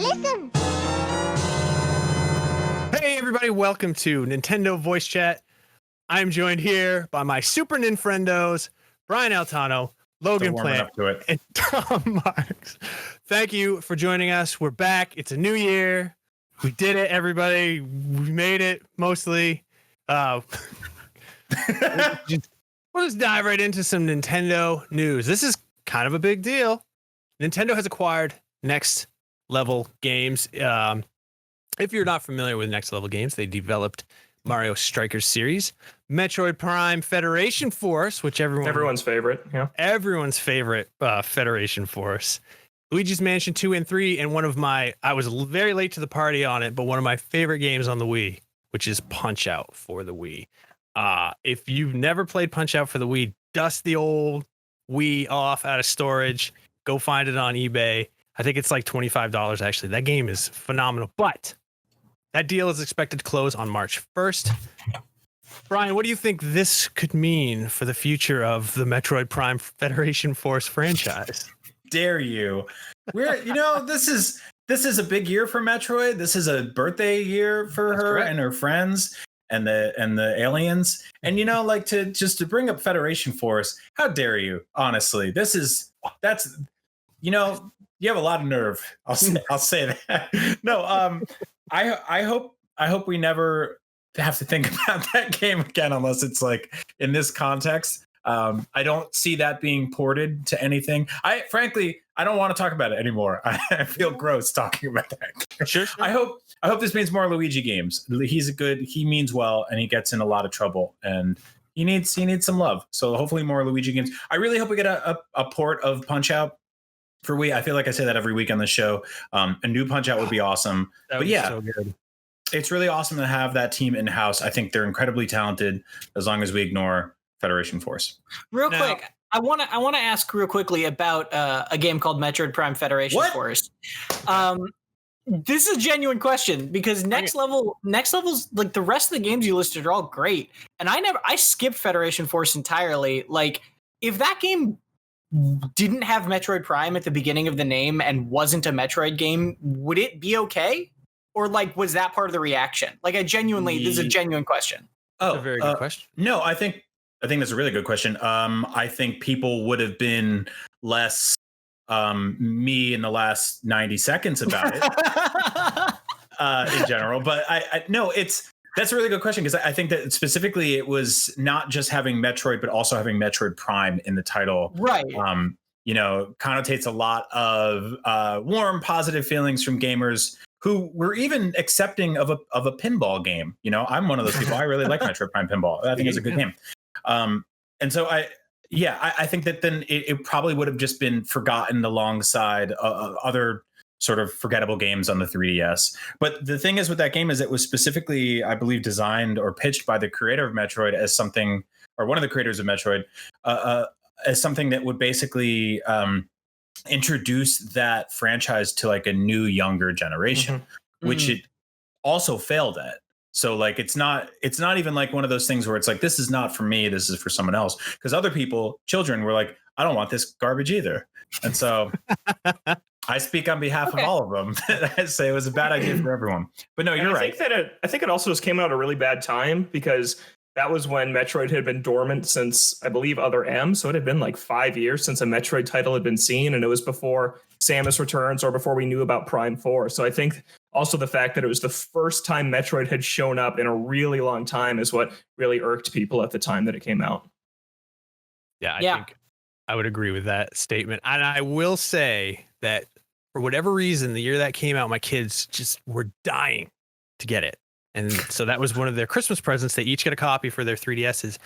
Listen! Hey everybody, welcome to Nintendo Voice Chat. I'm joined here by my Super Nintendos, Brian Altano, Logan Plant, and Tom Marks. Thank you for joining us. We're back. It's a new year. We did it, everybody. We made it, mostly. We'll just dive right into some Nintendo news. This is kind of a big deal. Nintendo has acquired Next Level Games. If you're not familiar with Next Level Games, they developed Mario Strikers series, Metroid Prime Federation Force, which everyone's favorite, everyone's favorite Federation Force, Luigi's Mansion 2 and 3, and I was very late to the party on it, but one of my favorite games on the Wii, which is Punch Out for the Wii. If you've never played Punch Out for the Wii, dust the old Wii off out of storage, go find it on eBay. I think it's like $25 actually. That game is phenomenal, but that deal is expected to close on March 1st. Brian, what do you think this could mean for the future of the Metroid Prime Federation Force franchise? Dare you? This is a big year for Metroid. This is a birthday year for her and her friends and the aliens. And to bring up Federation Force, how dare you? Honestly, you have a lot of nerve. I'll say that. No, I hope we never have to think about that game again, unless it's like in this context. I don't see that being ported to anything. Frankly, I don't want to talk about it anymore. I feel gross talking about that. Sure. I hope this means more Luigi games. He means well, and he gets in a lot of trouble, and he needs some love. So hopefully more Luigi games. I really hope we get a port of Punch Out for Wii. I feel like I say that every week on the show. A new Punch Out would be awesome. So good. It's really awesome to have that team in house. I think they're incredibly talented, as long as we ignore Federation Force. Quick, I want to ask real quickly about a game called Metroid Prime Federation Force. This is a genuine question because Next Level's like the rest of the games you listed are all great, and I skipped Federation Force entirely. Like, if that game didn't have Metroid Prime at the beginning of the name and wasn't a Metroid game, would it be okay? Or like, was that part of the reaction? Like, this is a genuine question. That's a very good question. No, I think that's a really good question. I think people would have been less me in the last 90 seconds about it in general. But that's a really good question, because I think that specifically it was not just having Metroid, but also having Metroid Prime in the title. Right. Connotates a lot of warm, positive feelings from gamers who were even accepting of a pinball game. I'm one of those people. I really like Metroid Prime Pinball. I think it's a good game. And so I think that then it probably would have just been forgotten alongside other sort of forgettable games on the 3DS. But the thing is with that game is it was specifically, I believe, designed or pitched by the creator of Metroid as something, or one of the creators of Metroid, as something that would basically introduce that franchise to like a new, younger generation, which it also failed at. So like, it's not even like one of those things where it's like, this is not for me, this is for someone else. Because other people, children, were like, I don't want this garbage either. And so I speak on behalf of all of them. I say it was a bad idea for everyone. But no, you're right. I think it also just came out at a really bad time, because that was when Metroid had been dormant since, I believe, Other M. So it had been like 5 years since a Metroid title had been seen. And it was before Samus Returns or before we knew about Prime 4. So I think also the fact that it was the first time Metroid had shown up in a really long time is what really irked people at the time that it came out. Yeah, I think I would agree with that statement. And I will say that for whatever reason, the year that came out, my kids just were dying to get it. And so that was one of their Christmas presents. They each got a copy for their 3DSs,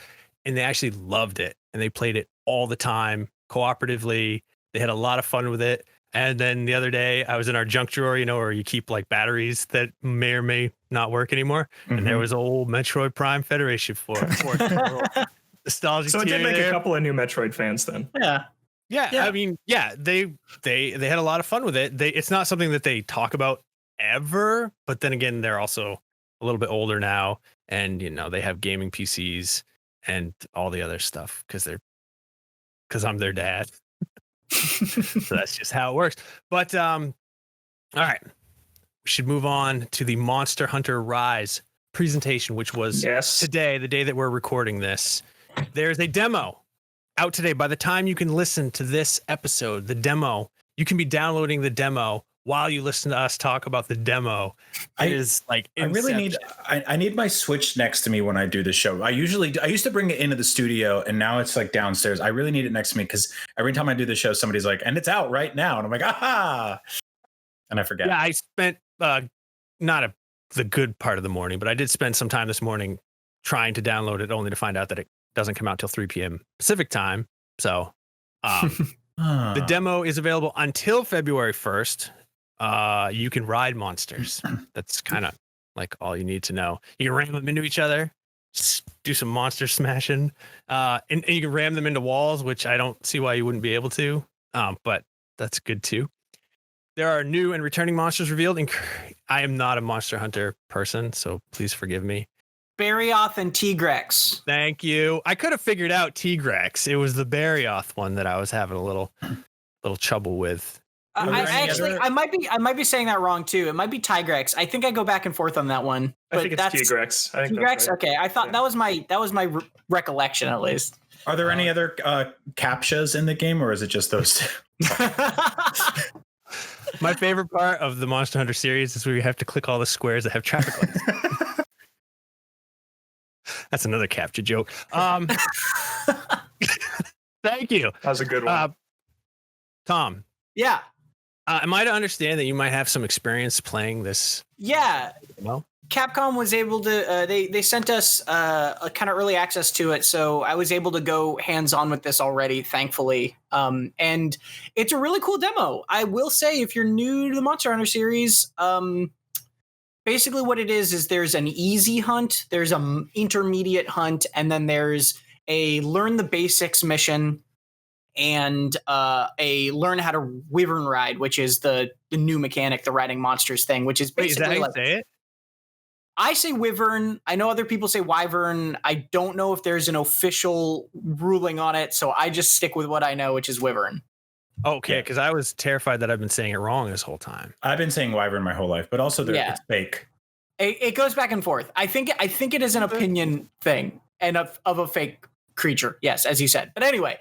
and they actually loved it. And they played it all the time, cooperatively. They had a lot of fun with it. And then the other day, I was in our junk drawer, where you keep like batteries that may or may not work anymore. And there was old Metroid Prime Federation Force. Nostalgic. So it did make a couple of new Metroid fans then. Yeah. I mean, they had a lot of fun with it. It's not something that they talk about ever, but then again, they're also a little bit older now, and they have gaming PCs and all the other stuff because I'm their dad. So that's just how it works. But all right, we should move on to the Monster Hunter Rise presentation, which was today, the day that we're recording this. There's a demo out today. By the time you can listen to this episode, the demo, you can be downloading the demo while you listen to us talk about the demo. It is like Inception. I need my Switch next to me when I do the show. I used to bring it into the studio, and now it's like downstairs. I really need it next to me because every time I do the show, somebody's like, and it's out right now. And I'm like, aha. And I forget. Yeah, I spent not the good part of the morning, but I did spend some time this morning trying to download it, only to find out that it doesn't come out till 3 p.m. Pacific time. So the demo is available until February 1st. You can ride monsters. That's kind of like all you need to know. You can ram them into each other, do some monster smashing, and you can ram them into walls, which I don't see why you wouldn't be able to. But that's good too. There are new and returning monsters revealed. I am not a Monster Hunter person, so please forgive me. Barioth and Tigrex. Thank you. I could have figured out Tigrex. It was the Barioth one that I was having a little trouble with. I might be saying that wrong too. It might be Tigrex. I think I go back and forth on that one. I think it's Tigrex. Tigrex. Right. Okay, I thought that was my recollection at least. Are there any other captchas in the game, or is it just those two? My favorite part of the Monster Hunter series is where you have to click all the squares that have traffic lights. That's another captcha joke. Thank you. That was a good one. Tom. Yeah. Am I to understand that you might have some experience playing this? Yeah. Well, Capcom was able to, they sent us a kind of early access to it. So I was able to go hands-on with this already, thankfully. And it's a really cool demo. I will say, if you're new to the Monster Hunter series, basically what it is there's an easy hunt, there's an intermediate hunt, and then there's a learn the basics mission and a learn how to wyvern ride, which is the new mechanic, the riding monsters thing, which is basically is that how you say it? I say wyvern. I know other people say wyvern. I don't know if there's an official ruling on it, so I just stick with what I know, which is wyvern. Okay, because I was terrified that I've been saying it wrong this whole time. I've been saying wyvern my whole life, but also it's fake. It goes back and forth. I think it is an opinion thing and of a fake creature. Yes, as you said. But anyway,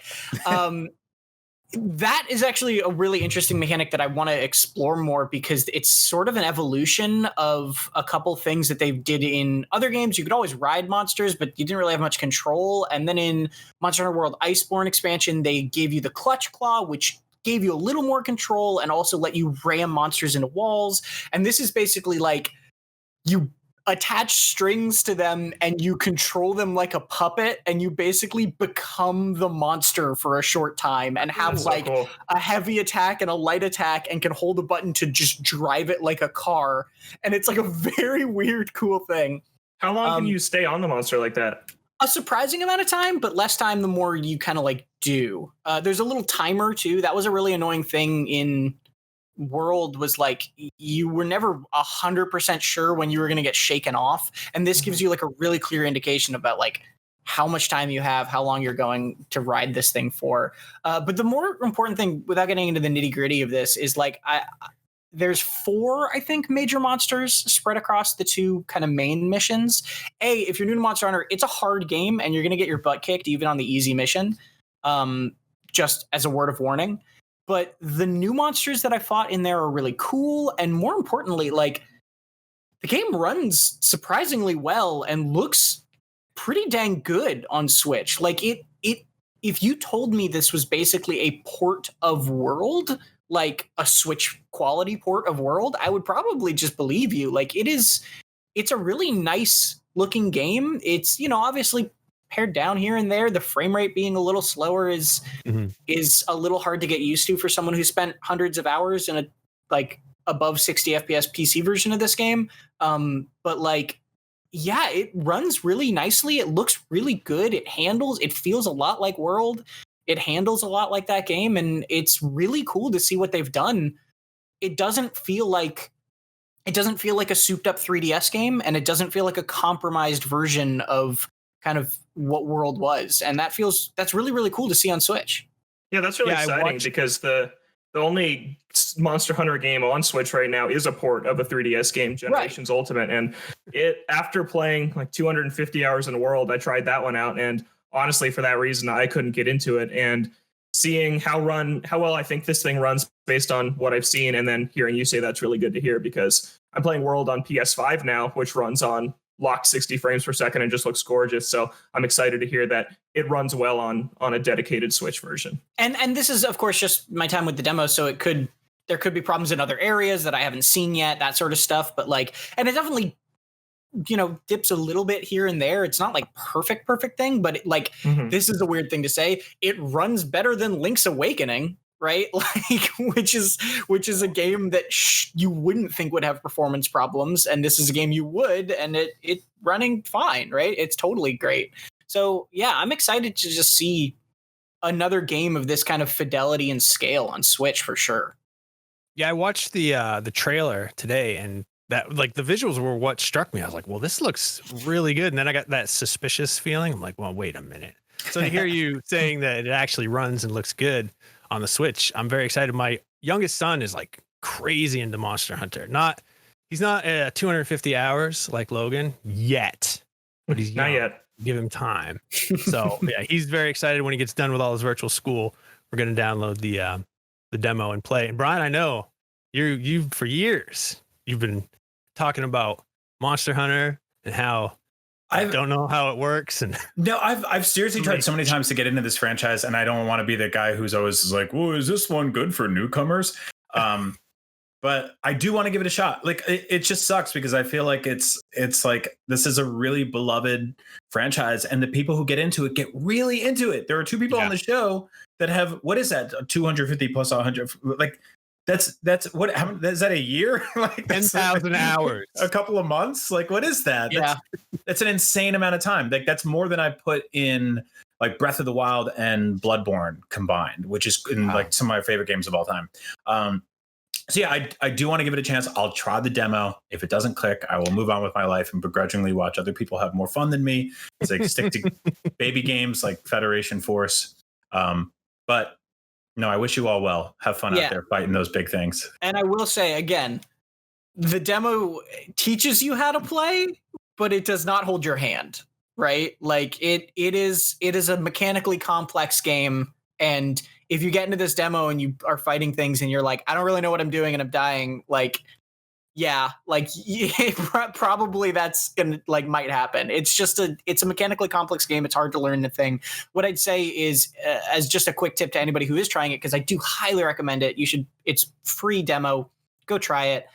that is actually a really interesting mechanic that I want to explore more because it's sort of an evolution of a couple things that they did in other games. You could always ride monsters, but you didn't really have much control. And then in Monster Hunter World Iceborne expansion, they gave you the Clutch Claw, which gave you a little more control and also let you ram monsters into walls. And this is basically like you attach strings to them and you control them like a puppet and you basically become the monster for a short time and have a heavy attack and a light attack and can hold a button to just drive it like a car. And it's like a very weird, cool thing. How long can you stay on the monster like that? A surprising amount of time, but less time the more you kind of like do. There's a little timer too. That was a really annoying thing in World, was like you were never 100% sure when you were going to get shaken off, and this gives you like a really clear indication about like how much time you have, how long you're going to ride this thing for. But the more important thing, without getting into the nitty gritty of this, is like there's 4, I think, major monsters spread across the 2 kind of main missions. If you're new to Monster Hunter, it's a hard game and you're going to get your butt kicked even on the easy mission. Just as a word of warning. But the new monsters that I fought in there are really cool. And more importantly, like the game runs surprisingly well and looks pretty dang good on Switch. Like if you told me this was basically a port of World, like a Switch quality port of World, I would probably just believe you. Like it's a really nice looking game. It's, obviously pared down here and there. The frame rate being a little slower is a little hard to get used to for someone who spent hundreds of hours in a like above 60 FPS PC version of this game. But like, yeah, it runs really nicely. It looks really good. It feels a lot like World. It handles a lot like that game. And it's really cool to see what they've done. It doesn't feel like a souped up 3DS game, and it doesn't feel like a compromised version of kind of what World was. And that's really, really cool to see on Switch. Yeah, that's really exciting because the the only Monster Hunter game on Switch right now is a port of a 3DS game, Generations Ultimate. And after playing like 250 hours in the world, I tried that one out. And honestly, for that reason, I couldn't get into it. And seeing how well I think this thing runs based on what I've seen, and then hearing you say that's really good to hear, because I'm playing World on PS5 now, which runs on locked 60 frames per second and just looks gorgeous. So I'm excited to hear that it runs well on a dedicated Switch version. And this is, of course, just my time with the demo, so there could be problems in other areas that I haven't seen yet, that sort of stuff. But and it definitely, dips a little bit here and there. It's not like perfect thing, but this is a weird thing to say. It runs better than Link's Awakening, right? Which is a game that you wouldn't think would have performance problems, and this is a game you would, and it running fine, right? It's totally great. So yeah, I'm excited to just see another game of this kind of fidelity and scale on Switch for sure. Yeah, I watched the trailer today, and that the visuals were what struck me. I was like, well, this looks really good. And then I got that suspicious feeling. I'm like, well, wait a minute. So to hear you saying that it actually runs and looks good on the Switch, I'm very excited. My youngest son is like crazy into Monster Hunter. He's not 250 hours like Logan yet, but he's young. Not yet. Give him time. So yeah, he's very excited when he gets done with all his virtual school. We're going to download the demo and play. And Brian, I know you for years you've been talking about Monster Hunter and how I don't know how it works. And no, I've seriously tried so many times to get into this franchise, and I don't want to be the guy who's always like, well, is this one good for newcomers? But I do want to give it a shot. It just sucks because I feel like it's like this is a really beloved franchise, and the people who get into it get really into it. There are two people on the show that have, what is that, 250 plus 100? That's what, is that a year? 10,000 hours, a couple of months. What is that? That's an insane amount of time. That's more than I put in Breath of the Wild and Bloodborne combined, which is in some of my favorite games of all time. So yeah, I do want to give it a chance. I'll try the demo. If it doesn't click, I will move on with my life and begrudgingly watch other people have more fun than me as they stick to baby games like Federation Force. But no, I wish you all well. Have fun out there fighting those big things. And I will say again, the demo teaches you how to play, but it does not hold your hand, right? It is a mechanically complex game, and if you get into this demo and you are fighting things and you're like, I don't really know what I'm doing and I'm dying, probably that's gonna might happen. It's a mechanically complex game. It's hard to learn the thing. What I'd say is, as just a quick tip to anybody who is trying it, because I do highly recommend it. It's free demo. Go try it.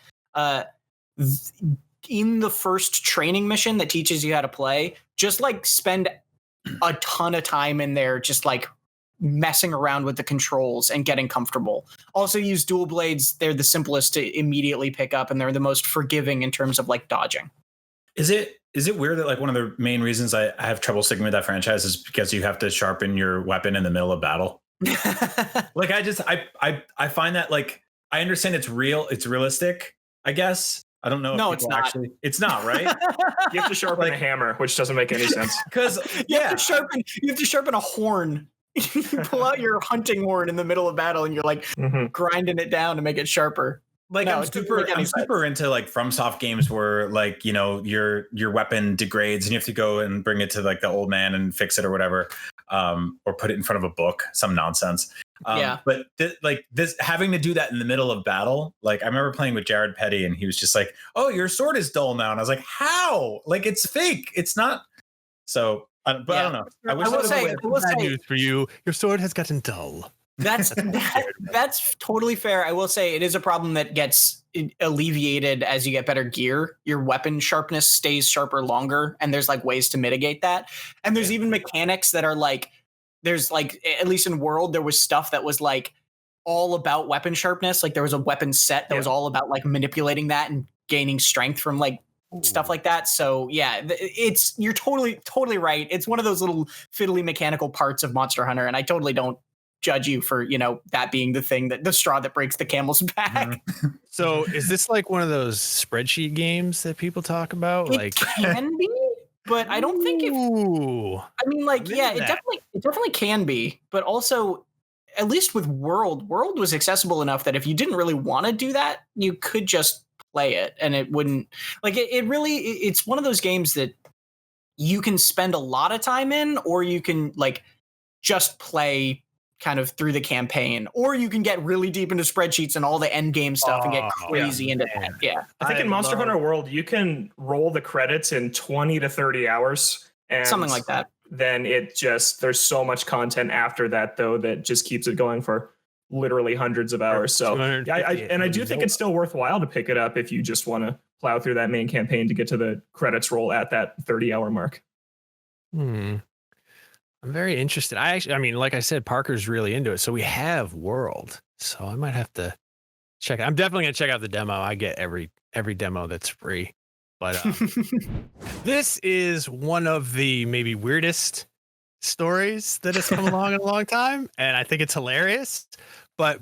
In the first training mission that teaches you how to play, just spend a ton of time in there, just messing around with the controls and getting comfortable. Also use dual blades. They're the simplest to immediately pick up, and they're the most forgiving in terms of dodging. Is it weird that one of the main reasons I have trouble sticking with that franchise is because you have to sharpen your weapon in the middle of battle? I find that I understand it's realistic, I guess. I don't know. No, it's not. It's not, right? You have to sharpen a hammer, which doesn't make any sense. Because you have to sharpen a horn. You pull out your hunting horn in the middle of battle, and you're grinding it down to make it sharper. I'm super into FromSoft games where your weapon degrades and you have to go and bring it to the old man and fix it or whatever, or put it in front of a book, some nonsense. But this having to do that in the middle of battle, I remember playing with Jared Petty, and he was just like, "Oh, your sword is dull now," and I was like, "How? It's fake. It's not." So. I don't know. I will say news for you. Your sword has gotten dull. That's totally fair. I will say it is a problem that gets alleviated as you get better gear. Your weapon sharpness stays sharper longer, and there's ways to mitigate that. And there's even mechanics that are there's at least in World, there was stuff that was all about weapon sharpness. There was a weapon set that was all about manipulating that and gaining strength from stuff like that. So yeah, you're totally right. It's one of those little fiddly mechanical parts of Monster Hunter, and I totally don't judge you for that being the thing, that the straw that breaks the camel's back. So is this one of those spreadsheet games that people talk about? It can be, but I don't think it. I mean, it definitely can be, but also at least with World was accessible enough that if you didn't really want to do that, you could just play it and it wouldn't like it really, it's one of those games that you can spend a lot of time in, or you can like just play kind of through the campaign, or you can get really deep into spreadsheets and all the end game stuff and get crazy into that. Yeah. I think in Monster Hunter World, you can roll the credits in 20 to 30 hours. And something like that. Then there's so much content after that, though, that just keeps it going for literally hundreds of hours. So yeah, I do think it's still worthwhile to pick it up if you just want to plow through that main campaign to get to the credits roll at that 30-hour mark. I'm very interested. I mean, like I said, Parker's really into it. So we have World. So I might have to check it. I'm definitely going to check out the demo. I get every demo that's free. But this is one of the maybe weirdest stories that has come along in a long time. And I think it's hilarious. But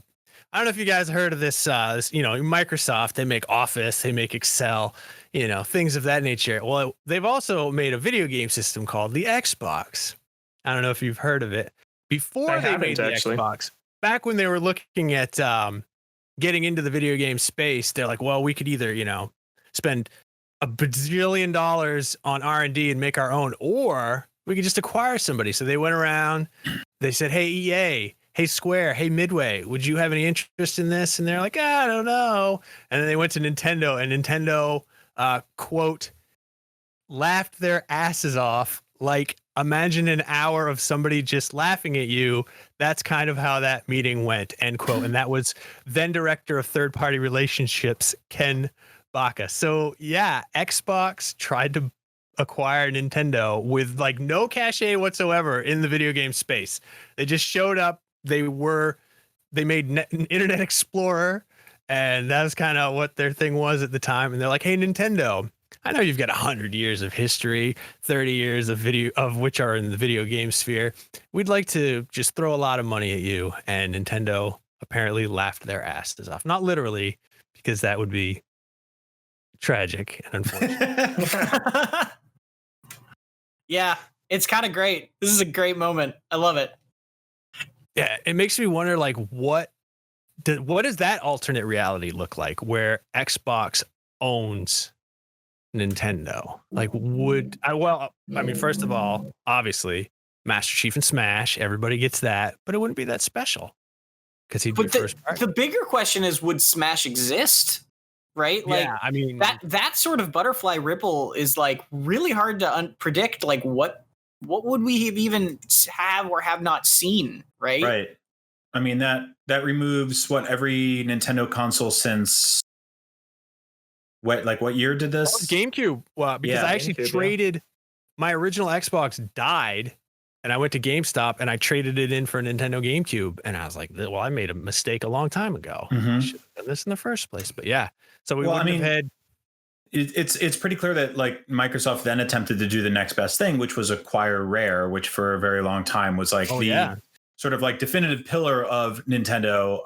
I don't know if you guys heard of this, Microsoft, they make Office, they make Excel, things of that nature. Well, they've also made a video game system called the Xbox. I don't know if you've heard of it. Before they made the Xbox, back when they were looking at getting into the video game space, they're like, well, we could either, spend $1 bajillion on R&D and make our own, or we could just acquire somebody. So they went around, they said, hey, EA, hey, Square, hey, Midway, would you have any interest in this? And they're like, I don't know. And then they went to Nintendo, and Nintendo, quote, laughed their asses off. Like, imagine an hour of somebody just laughing at you. That's kind of how that meeting went, end quote. And that was then director of third-party relationships, Ken Baca. So yeah, Xbox tried to acquire Nintendo with like no cachet whatsoever in the video game space. They just showed up. They made Internet Explorer, and that was kind of what their thing was at the time. And they're like, hey, Nintendo, I know you've got 100 years of history, 30 years of video of which are in the video game sphere. We'd like to just throw a lot of money at you. And Nintendo apparently laughed their asses off. Not literally, because that would be tragic and unfortunate. Yeah, it's kind of great. This is a great moment. I love it. Yeah, it makes me wonder, like, what does that alternate reality look like where Xbox owns Nintendo? Like, first of all, obviously, Master Chief and Smash, everybody gets that, but it wouldn't be that special because he'd be first party. The bigger question is, would Smash exist? Right? Like, yeah, I mean, that sort of butterfly ripple is like really hard to predict. Like, what would we even have or have not seen? Right. Right. I mean, that removes every Nintendo console since what year did this? GameCube. Well, because I actually traded my original Xbox died, and I went to GameStop and I traded it in for a Nintendo GameCube, and I was like, well, I made a mistake a long time ago. I should have done this in the first place. But yeah, so we wouldn't have had. It's pretty clear that like Microsoft then attempted to do the next best thing, which was acquire Rare, which for a very long time was like sort of like definitive pillar of Nintendo.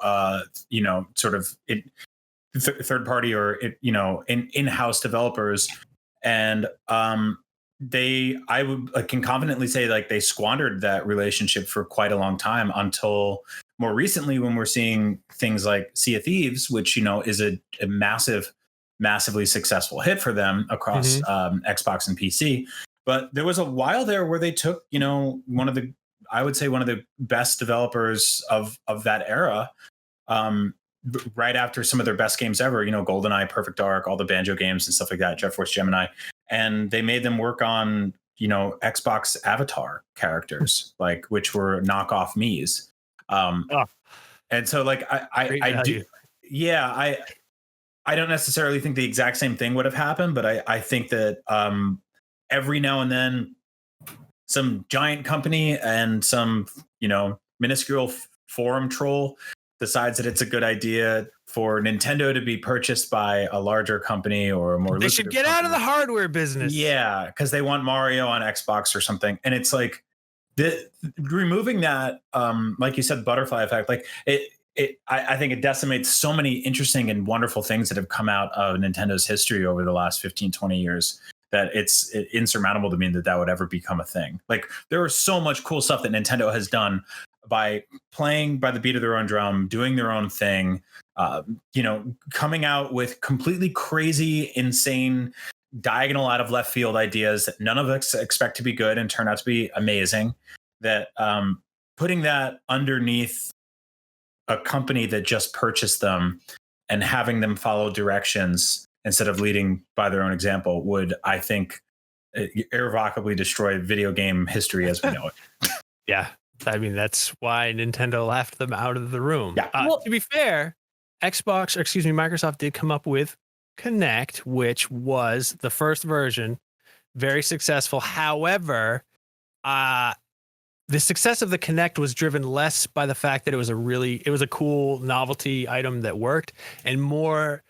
Sort of third party or in-house developers, and I can confidently say like they squandered that relationship for quite a long time until more recently when we're seeing things like Sea of Thieves, which is a massively successful hit for them across Xbox and PC. But there was a while there where they took one of the best developers of that era, right after some of their best games ever, GoldenEye, Perfect Dark, all the Banjo games and stuff like that, Jet Force Gemini. And they made them work on, Xbox avatar characters, like, which were knockoff Mii's. And so like, I don't necessarily think the exact same thing would have happened, but I think that every now and then some giant company and some, minuscule forum troll decides that it's a good idea for Nintendo to be purchased by a larger company or a more. They should get out of the hardware business. Yeah, because they want Mario on Xbox or something, and it's like removing that, like you said, butterfly effect. Like I think it decimates so many interesting and wonderful things that have come out of Nintendo's history over the last 15, 20 years. That it's insurmountable to me that would ever become a thing. Like there was so much cool stuff that Nintendo has done by playing by the beat of their own drum, doing their own thing, coming out with completely crazy, insane, diagonal out of left field ideas that none of us expect to be good and turn out to be amazing. That putting that underneath a company that just purchased them and having them follow directions instead of leading by their own example would, I think, irrevocably destroy video game history as we know it. Yeah. I mean, that's why Nintendo left them out of the room. Yeah. To be fair, Microsoft did come up with Kinect, which was the first version, very successful. However, the success of the Kinect was driven less by the fact that it was a cool novelty item that worked, and more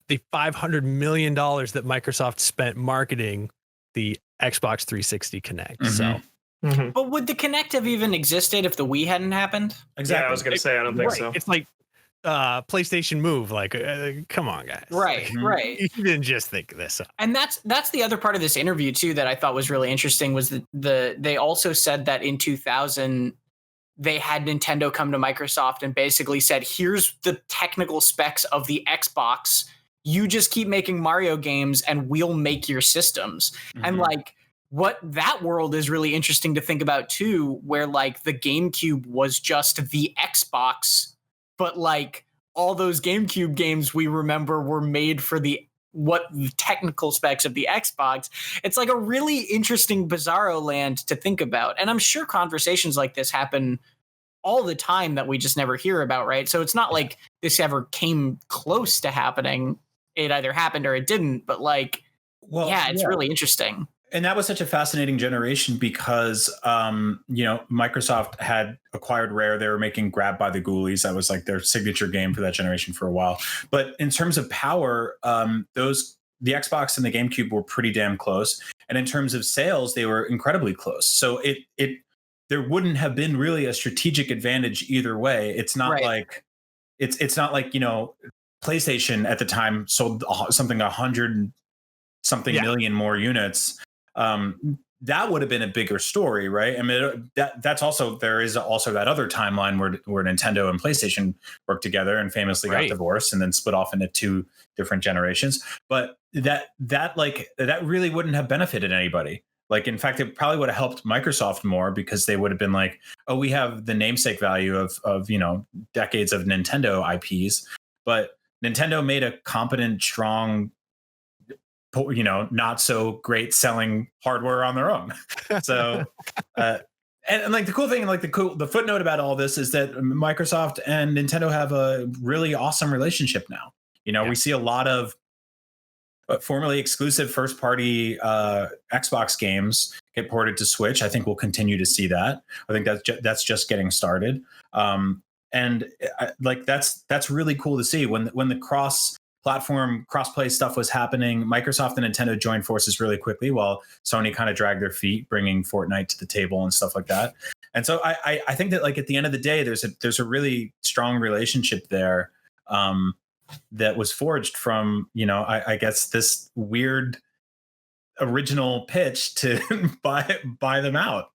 the $500 million that Microsoft spent marketing the Xbox 360 Kinect. Mm-hmm. So. Mm-hmm. But would the Kinect have even existed if the Wii hadn't happened? Exactly. Yeah, I was going to say, I don't think so. It's like PlayStation Move. Like, come on, guys. Right, right. You didn't just think of this up. And that's the other part of this interview too that I thought was really interesting was they also said that in 2000 they had Nintendo come to Microsoft and basically said, here's the technical specs of the Xbox. You just keep making Mario games and we'll make your systems. Mm-hmm. And like, what that world is really interesting to think about too, where like the GameCube was just the Xbox, but like all those GameCube games we remember were made for the technical specs of the Xbox. It's like a really interesting bizarro land to think about. And I'm sure conversations like this happen all the time that we just never hear about, right? So it's not like this ever came close to happening. It either happened or it didn't, but like, it's really interesting. And that was such a fascinating generation because, Microsoft had acquired Rare. They were making Grab by the Ghoulies. That was like their signature game for that generation for a while. But in terms of power, the Xbox and the GameCube were pretty damn close. And in terms of sales, they were incredibly close. So there wouldn't have been really a strategic advantage either way. It's not like it's not like, PlayStation at the time sold something 100 something million more units. That would have been a bigger story, right? I mean, there is also that other timeline where Nintendo and PlayStation worked together and famously got divorced and then split off into two different generations. But that really wouldn't have benefited anybody. Like, in fact, it probably would have helped Microsoft more because they would have been like, oh, we have the namesake value of decades of Nintendo IPs, but Nintendo made a competent, strong, not so great selling hardware on their own. So, and like the cool thing, like the footnote about all this is that Microsoft and Nintendo have a really awesome relationship now. We see a lot of formerly exclusive first party Xbox games get ported to Switch. I think we'll continue to see that. I think that's just getting started. And that's really cool to see when the cross-platform, cross-play stuff was happening. Microsoft and Nintendo joined forces really quickly, while Sony kind of dragged their feet, bringing Fortnite to the table and stuff like that. And so I think that like at the end of the day, there's a really strong relationship there that was forged from I guess this weird original pitch to buy them out.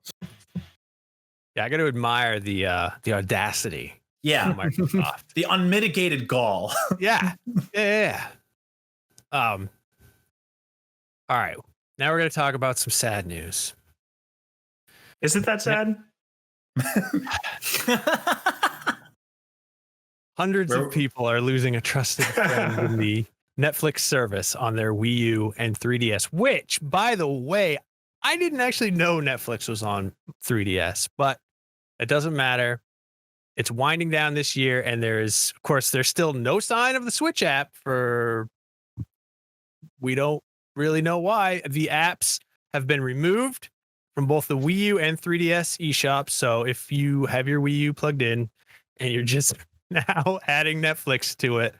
Yeah, I got to admire the audacity. Yeah, Microsoft. The unmitigated gall. Yeah. All right. Now we're going to talk about some sad news. Is it that sad? Hundreds of people are losing a trusted friend in the Netflix service on their Wii U and 3DS, which, by the way, I didn't actually know Netflix was on 3DS, but it doesn't matter. It's winding down this year, and there's still no sign of the Switch app we don't really know why. The apps have been removed from both the Wii U and 3DS eShops. So if you have your Wii U plugged in and you're just now adding Netflix to it,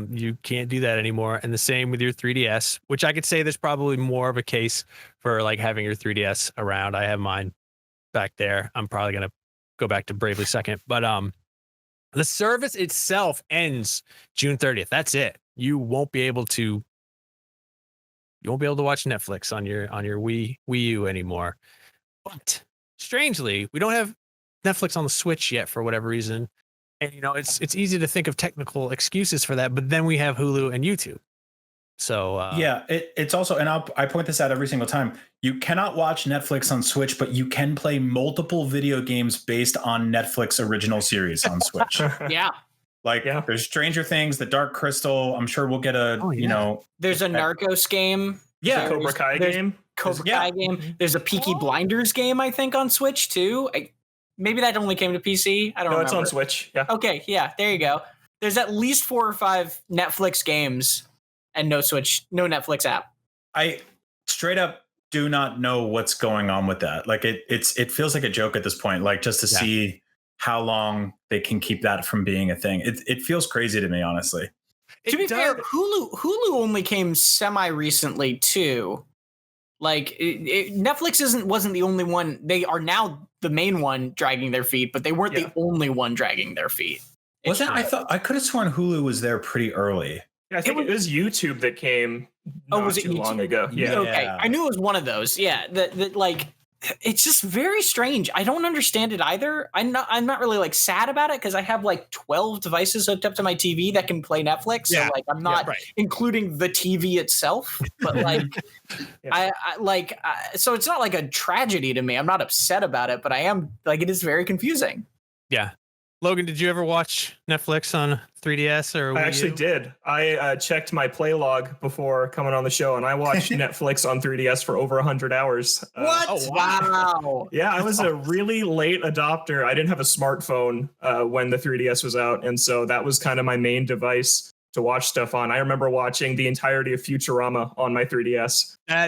you can't do that anymore. And the same with your 3DS, which I could say there's probably more of a case for like having your 3DS around. I have mine back there. I'm probably going to go back to Bravely Second, but the service itself ends June 30th. That's it. You won't be able to watch Netflix on your Wii U anymore. But strangely, we don't have Netflix on the Switch yet for whatever reason. And it's easy to think of technical excuses for that, but then we have Hulu and YouTube. So it's also, and I point this out every single time. You cannot watch Netflix on Switch, but you can play multiple video games based on Netflix original series on Switch. Yeah. There's Stranger Things, The Dark Crystal. I'm sure we'll get There's a Narcos game. Yeah, Cobra Kai game. Kai game. There's a Peaky Blinders game, I think, on Switch too. Maybe that only came to PC. I don't know. No, it's on Switch. Yeah. Okay, yeah, there you go. There's at least 4 or 5 Netflix games and no Netflix app. I straight up do not know what's going on with that. Like it feels like a joke at this point. Like just to see how long they can keep that from being a thing. It feels crazy to me, honestly. To be fair, Hulu only came semi-recently too. Like Netflix wasn't the only one. They are now the main one dragging their feet, but they weren't the only one dragging their feet. I could have sworn Hulu was there pretty early. Yeah, I think it was YouTube that came not too long ago. Yeah. Okay. I knew it was one of those. Yeah. That like it's just very strange. I don't understand it either. I'm not really like sad about it because I have like 12 devices hooked up to my TV that can play Netflix. So like I'm not including the TV itself, but like so it's not like a tragedy to me. I'm not upset about it, but I am like it is very confusing. Yeah. Logan, did you ever watch Netflix on 3DS or Wii U? I actually did. I checked my play log before coming on the show, and I watched Netflix on 3DS for over 100 hours. What? Wow. Yeah, I was a really late adopter. I didn't have a smartphone when the 3DS was out, and so that was kind of my main device to watch stuff on. I remember watching the entirety of Futurama on my 3DS. I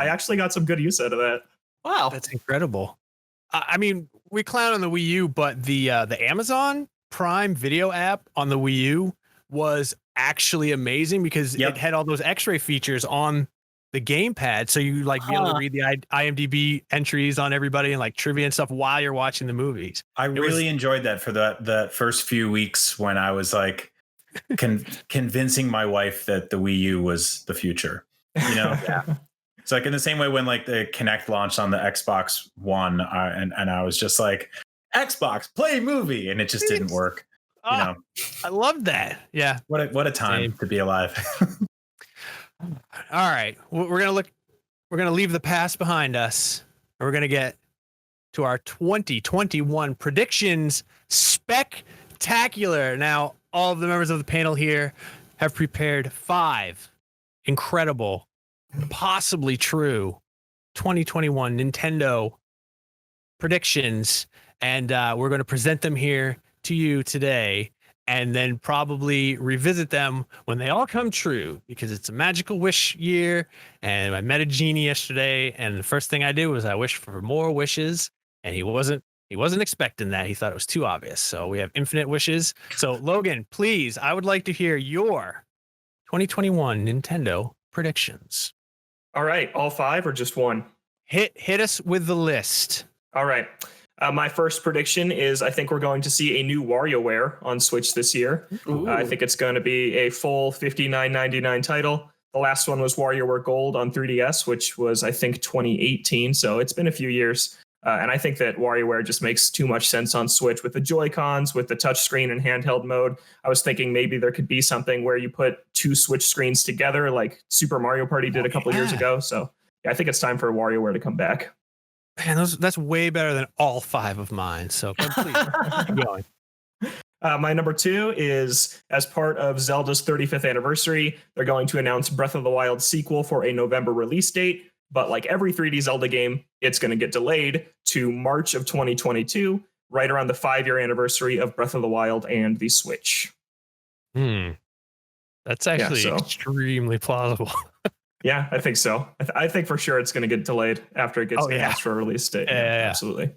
actually got some good use out of that. Wow. That's incredible. I mean, we clown on the Wii U, but the Amazon Prime Video app on the Wii U was actually amazing because it had all those X-ray features on the gamepad, so you be able to read the IMDb entries on everybody and like trivia and stuff while you're watching the movies. I really enjoyed that for the first few weeks when I was like convincing my wife that the Wii U was the future. It's like in the same way when like the Kinect launched on the Xbox One, and I was just like, Xbox, play movie, and it just didn't work. I love that. Yeah. What a time to be alive. All right, we're gonna leave the past behind us, and we're gonna get to our 2021 predictions spectacular. Now, all of the members of the panel here have prepared 5 incredible, possibly true 2021 Nintendo predictions, and we're going to present them here to you today and then probably revisit them when they all come true, because it's a magical wish year. And I met a genie yesterday, and the first thing I did was I wished for more wishes, and he wasn't expecting that. He thought it was too obvious. So we have infinite wishes. So Logan, please, I would like to hear your 2021 Nintendo predictions. All right, all 5 or just one? Hit us with the list. All right. My first prediction is I think we're going to see a new WarioWare on Switch this year. I think it's going to be a full $59.99 title. The last one was WarioWare Gold on 3DS, which was, I think, 2018. So it's been a few years. And I think that WarioWare just makes too much sense on Switch with the Joy-Cons, with the touchscreen and handheld mode. I was thinking maybe there could be something where you put 2 Switch screens together like Super Mario Party did a couple years ago. So I think it's time for WarioWare to come back. Man, that's way better than all 5 of mine. So please keep going. My number 2 is, as part of Zelda's 35th anniversary, they're going to announce Breath of the Wild sequel for a November release date. But like every 3D Zelda game, it's going to get delayed to March of 2022, right around the 5-year anniversary of Breath of the Wild and the Switch. That's actually extremely plausible. Yeah, I think so. I think for sure it's going to get delayed after it gets announced for a release date. Absolutely.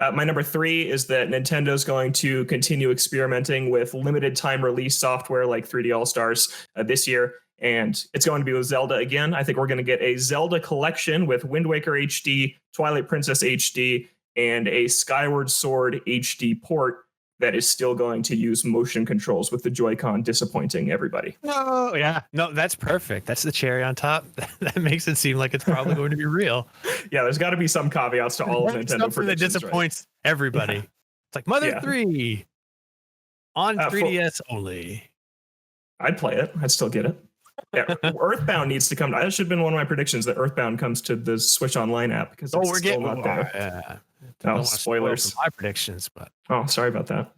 My number 3 is that Nintendo's going to continue experimenting with limited time release software like 3D All-Stars this year. And it's going to be with Zelda again. I think we're going to get a Zelda collection with Wind Waker HD, Twilight Princess HD, and a Skyward Sword HD port that is still going to use motion controls, with the Joy-Con disappointing everybody. No, that's perfect. That's the cherry on top. That makes it seem like it's probably going to be real. Yeah, there's got to be some caveats to all of Nintendo predictions. That disappoints everybody. It's like Mother Yeah. 3 on 3DS only. I'd play it. I'd still get it. Yeah, Earthbound needs to come. That should have been one of my predictions that Earthbound comes to the Switch Online app because it's still not there. Yeah. Oh, Don't spoilers. my predictions, but sorry about that.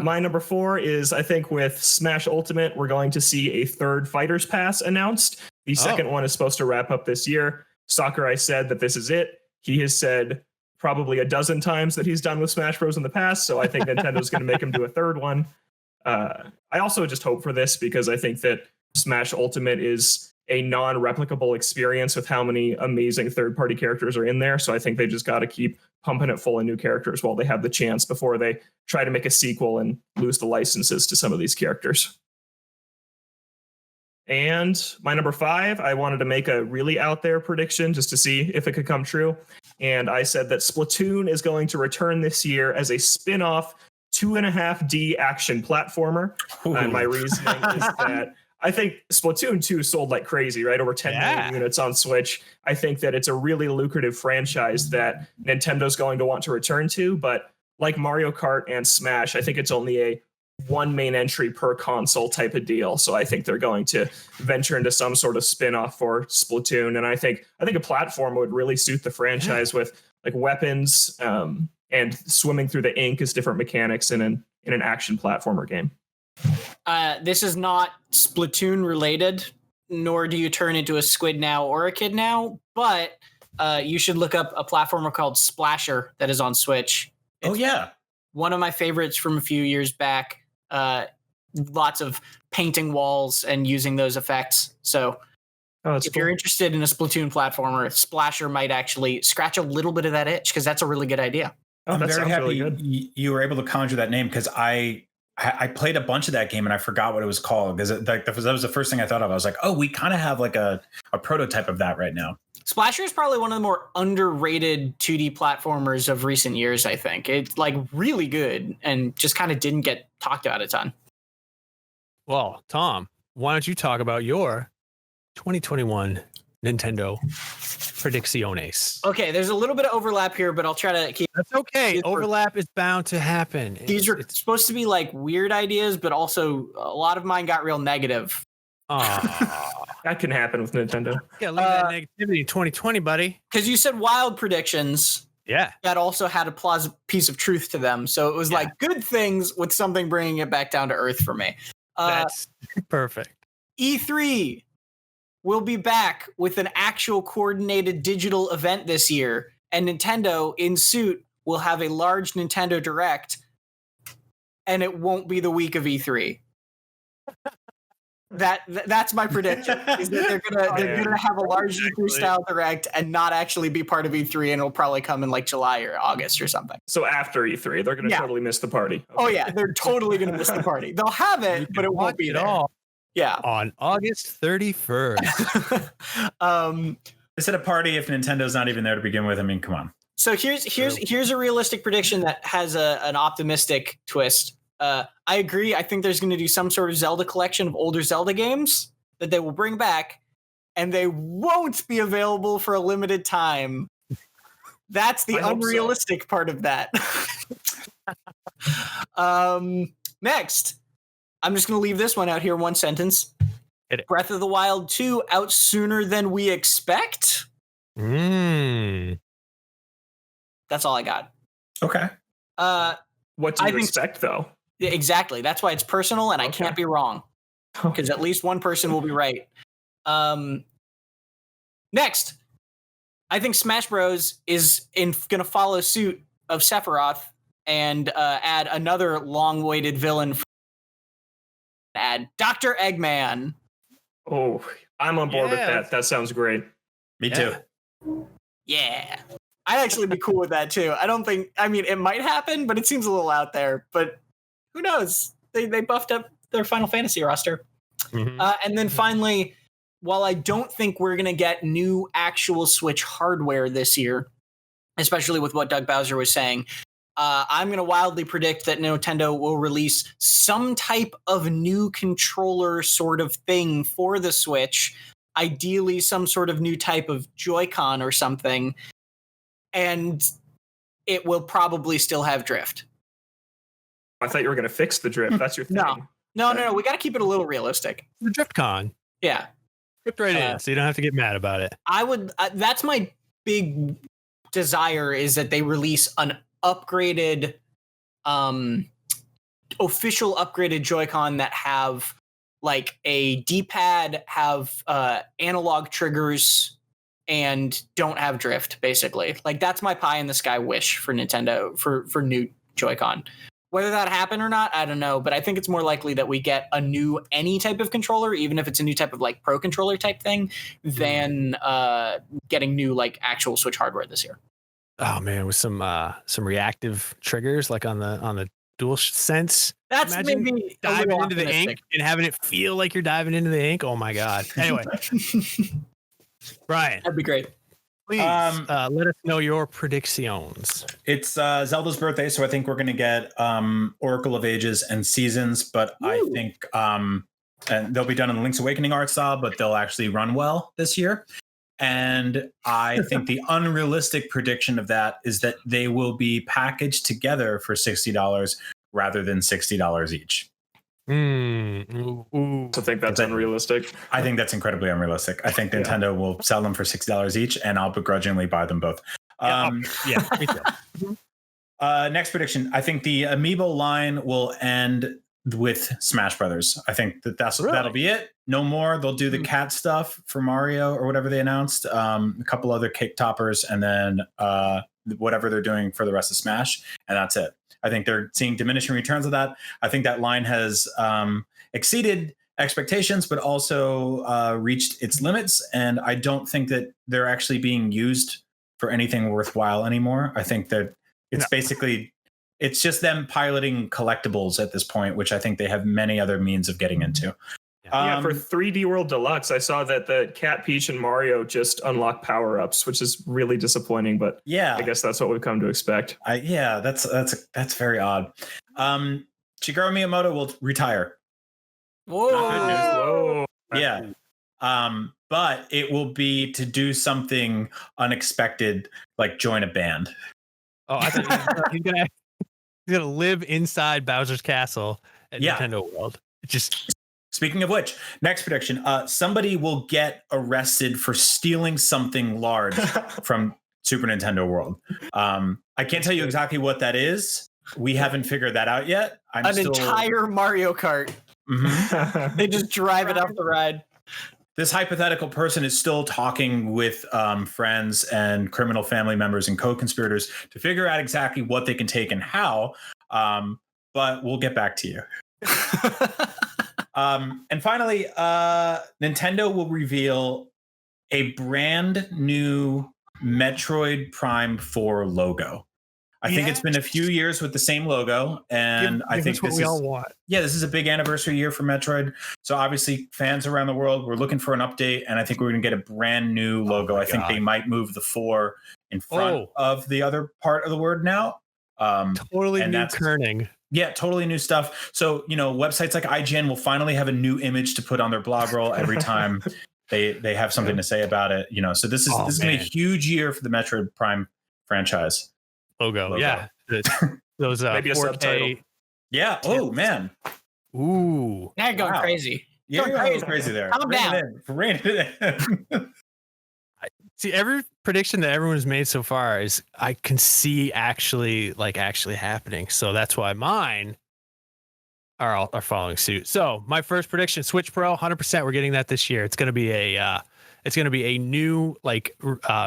My number 4 is, I think, with Smash Ultimate, we're going to see a third Fighters Pass announced. The second one is supposed to wrap up this year. Sakurai said that this is it. He has said probably a dozen times that he's done with Smash Bros. In the past, so I think Nintendo's going to make him do a third one. I also just hope for this because I think that Smash Ultimate is a non-replicable experience with how many amazing third-party characters are in there. So I think they just got to keep pumping it full of new characters while they have the chance before they try to make a sequel and lose the licenses to some of these characters. And my number 5, I wanted to make a really out there prediction just to see if it could come true. And I said that Splatoon is going to return this year as a spin-off 2.5D action platformer. And my reasoning is that I think Splatoon 2 sold like crazy, right? Over 10 million units on Switch. I think that it's a really lucrative franchise that Nintendo's going to want to return to. But like Mario Kart and Smash, I think it's only a one main entry per console type of deal. So I think they're going to venture into some sort of spin-off for Splatoon. And I think a platform would really suit the franchise with like weapons and swimming through the ink as different mechanics in an action platformer game. This is not Splatoon related, nor do you turn into a squid now or a kid now, but you should look up a platformer called Splasher that is on Switch. It's one of my favorites from a few years back. Lots of painting walls and using those effects. So if you're interested in a Splatoon platformer, Splasher might actually scratch a little bit of that itch because that's a really good idea. I'm very happy really you were able to conjure that name because I played a bunch of that game and I forgot what it was called because that was the first thing I thought of. I was like, oh, we kind of have like a prototype of that right now. Splasher is probably one of the more underrated 2D platformers of recent years, I think. It's like really good and just kind of didn't get talked about a ton. Well, Tom, why don't you talk about your 2021 Nintendo predicciones? Okay, there's a little bit of overlap here, but I'll try to keep. That's okay. Overlap is bound to happen. These are supposed to be like weird ideas, but also a lot of mine got real negative. That can happen with Nintendo. Yeah, look at that negativity in 2020, buddy. Because you said wild predictions. Yeah. That also had a piece of truth to them. So it was like good things with something bringing it back down to earth for me. That's perfect. E3 will be back with an actual coordinated digital event this year. And Nintendo, in suit, will have a large Nintendo Direct. And it won't be the week of E3. That's my prediction. Is that they're gonna have a large E3 style Direct and not actually be part of E3, and it'll probably come in like July or August or something. So after E3, they're gonna totally miss the party. Okay. Oh yeah, they're totally gonna miss the party. They'll have it, but it won't be there. All. Yeah, on August 31st. Is it a party if Nintendo's not even there to begin with? I mean, come on. So here's a realistic prediction that has an optimistic twist. I agree. I think there's going to do some sort of Zelda collection of older Zelda games that they will bring back, and they won't be available for a limited time. That's the unrealistic part of that. Next, I'm just going to leave this one out here. One sentence. Breath of the Wild 2 out sooner than we expect. That's all I got. Okay. What do you expect, though? Exactly. That's why it's personal, and I can't be wrong. Because at least one person will be right. Next, I think Smash Bros. Is going to follow suit of Sephiroth and add another long-awaited villain. Add Dr. Eggman. Oh, I'm on board with that. That sounds great. Me too. Yeah. I'd actually be cool with that too. It might happen, but it seems a little out there. But who knows? They buffed up their Final Fantasy roster. Mm-hmm. And then finally, while I don't think we're going to get new actual Switch hardware this year, especially with what Doug Bowser was saying, I'm going to wildly predict that Nintendo will release some type of new controller sort of thing for the Switch, ideally some sort of new type of Joy-Con or something. And it will probably still have drift. I thought you were going to fix the drift. That's your thing. No. We got to keep it a little realistic. The DriftCon. Yeah. Drift right in, so you don't have to get mad about it. I would. That's my big desire, is that they release an upgraded, official upgraded Joy-Con that have like a D-pad, have analog triggers, and don't have drift. Basically, like that's my pie in the sky wish for Nintendo for new Joy-Con. Whether that happen or not, I don't know, but I think it's more likely that we get a new any type of controller, even if it's a new type of like pro controller type thing, than getting new like actual Switch hardware this year. Oh man, with some reactive triggers like on the Dual Sense. That's Imagine maybe diving into the ink and having it feel like you're diving into the ink. Oh my god. Anyway, Brian, that'd be great. please let us know your predictions. It's Zelda's birthday, so I think we're going to get Oracle of Ages and Seasons, but I think and they'll be done in the Link's Awakening art style, but they'll actually run well this year. And I think the unrealistic prediction of that is that they will be packaged together for $60 rather than $60 each. To think that's unrealistic. I think that's incredibly unrealistic. I think Nintendo will sell them for $60 each, and I'll begrudgingly buy them both. Me too. Next prediction. I think the Amiibo line will end with Smash Brothers. I think that'll be it. No more. They'll do the cat stuff for Mario or whatever they announced. A couple other cake toppers, and then whatever they're doing for the rest of Smash, and that's it. I think they're seeing diminishing returns of that. I think that line has exceeded expectations, but also reached its limits. And I don't think that they're actually being used for anything worthwhile anymore. I think that it's basically, it's just them piloting collectibles at this point, which I think they have many other means of getting into. For 3D World Deluxe, I saw that the Cat, Peach, and Mario just unlock power-ups, which is really disappointing. But I guess that's what we've come to expect. That's very odd. Shigeru Miyamoto will retire. Whoa! Yeah. But it will be to do something unexpected, like join a band. Oh, I thought he's gonna live inside Bowser's Castle at Nintendo World. Speaking of which, next prediction: somebody will get arrested for stealing something large from Super Nintendo World. I can't tell you exactly what that is. We haven't figured that out yet. Entire Mario Kart. Mm-hmm. They just drive it off the ride. This hypothetical person is still talking with friends and criminal family members and co-conspirators to figure out exactly what they can take and how. But we'll get back to you. And finally, Nintendo will reveal a brand new Metroid Prime 4 logo. I think it's been a few years with the same logo, and I think this is all want. Yeah, this is a big anniversary year for Metroid. So obviously, fans around the world, we're looking for an update, and I think we're going to get a brand new logo. I think they might move the 4 in front of the other part of the word now. Totally new kerning. Yeah, totally new stuff. So, websites like IGN will finally have a new image to put on their blog roll every time they have something to say about it. So this is going to be a huge year for the Metroid Prime franchise. Logo. Yeah. Those maybe a 4K. subtitle. Yeah. Oh man. Ooh. Now you're going crazy. Yeah, you're going crazy there. Calm down. Rein it in. See, every prediction that everyone's made so far is I can see actually happening. So that's why mine are following suit. So my first prediction: Switch Pro, 100%. We're getting that this year. It's going to be a new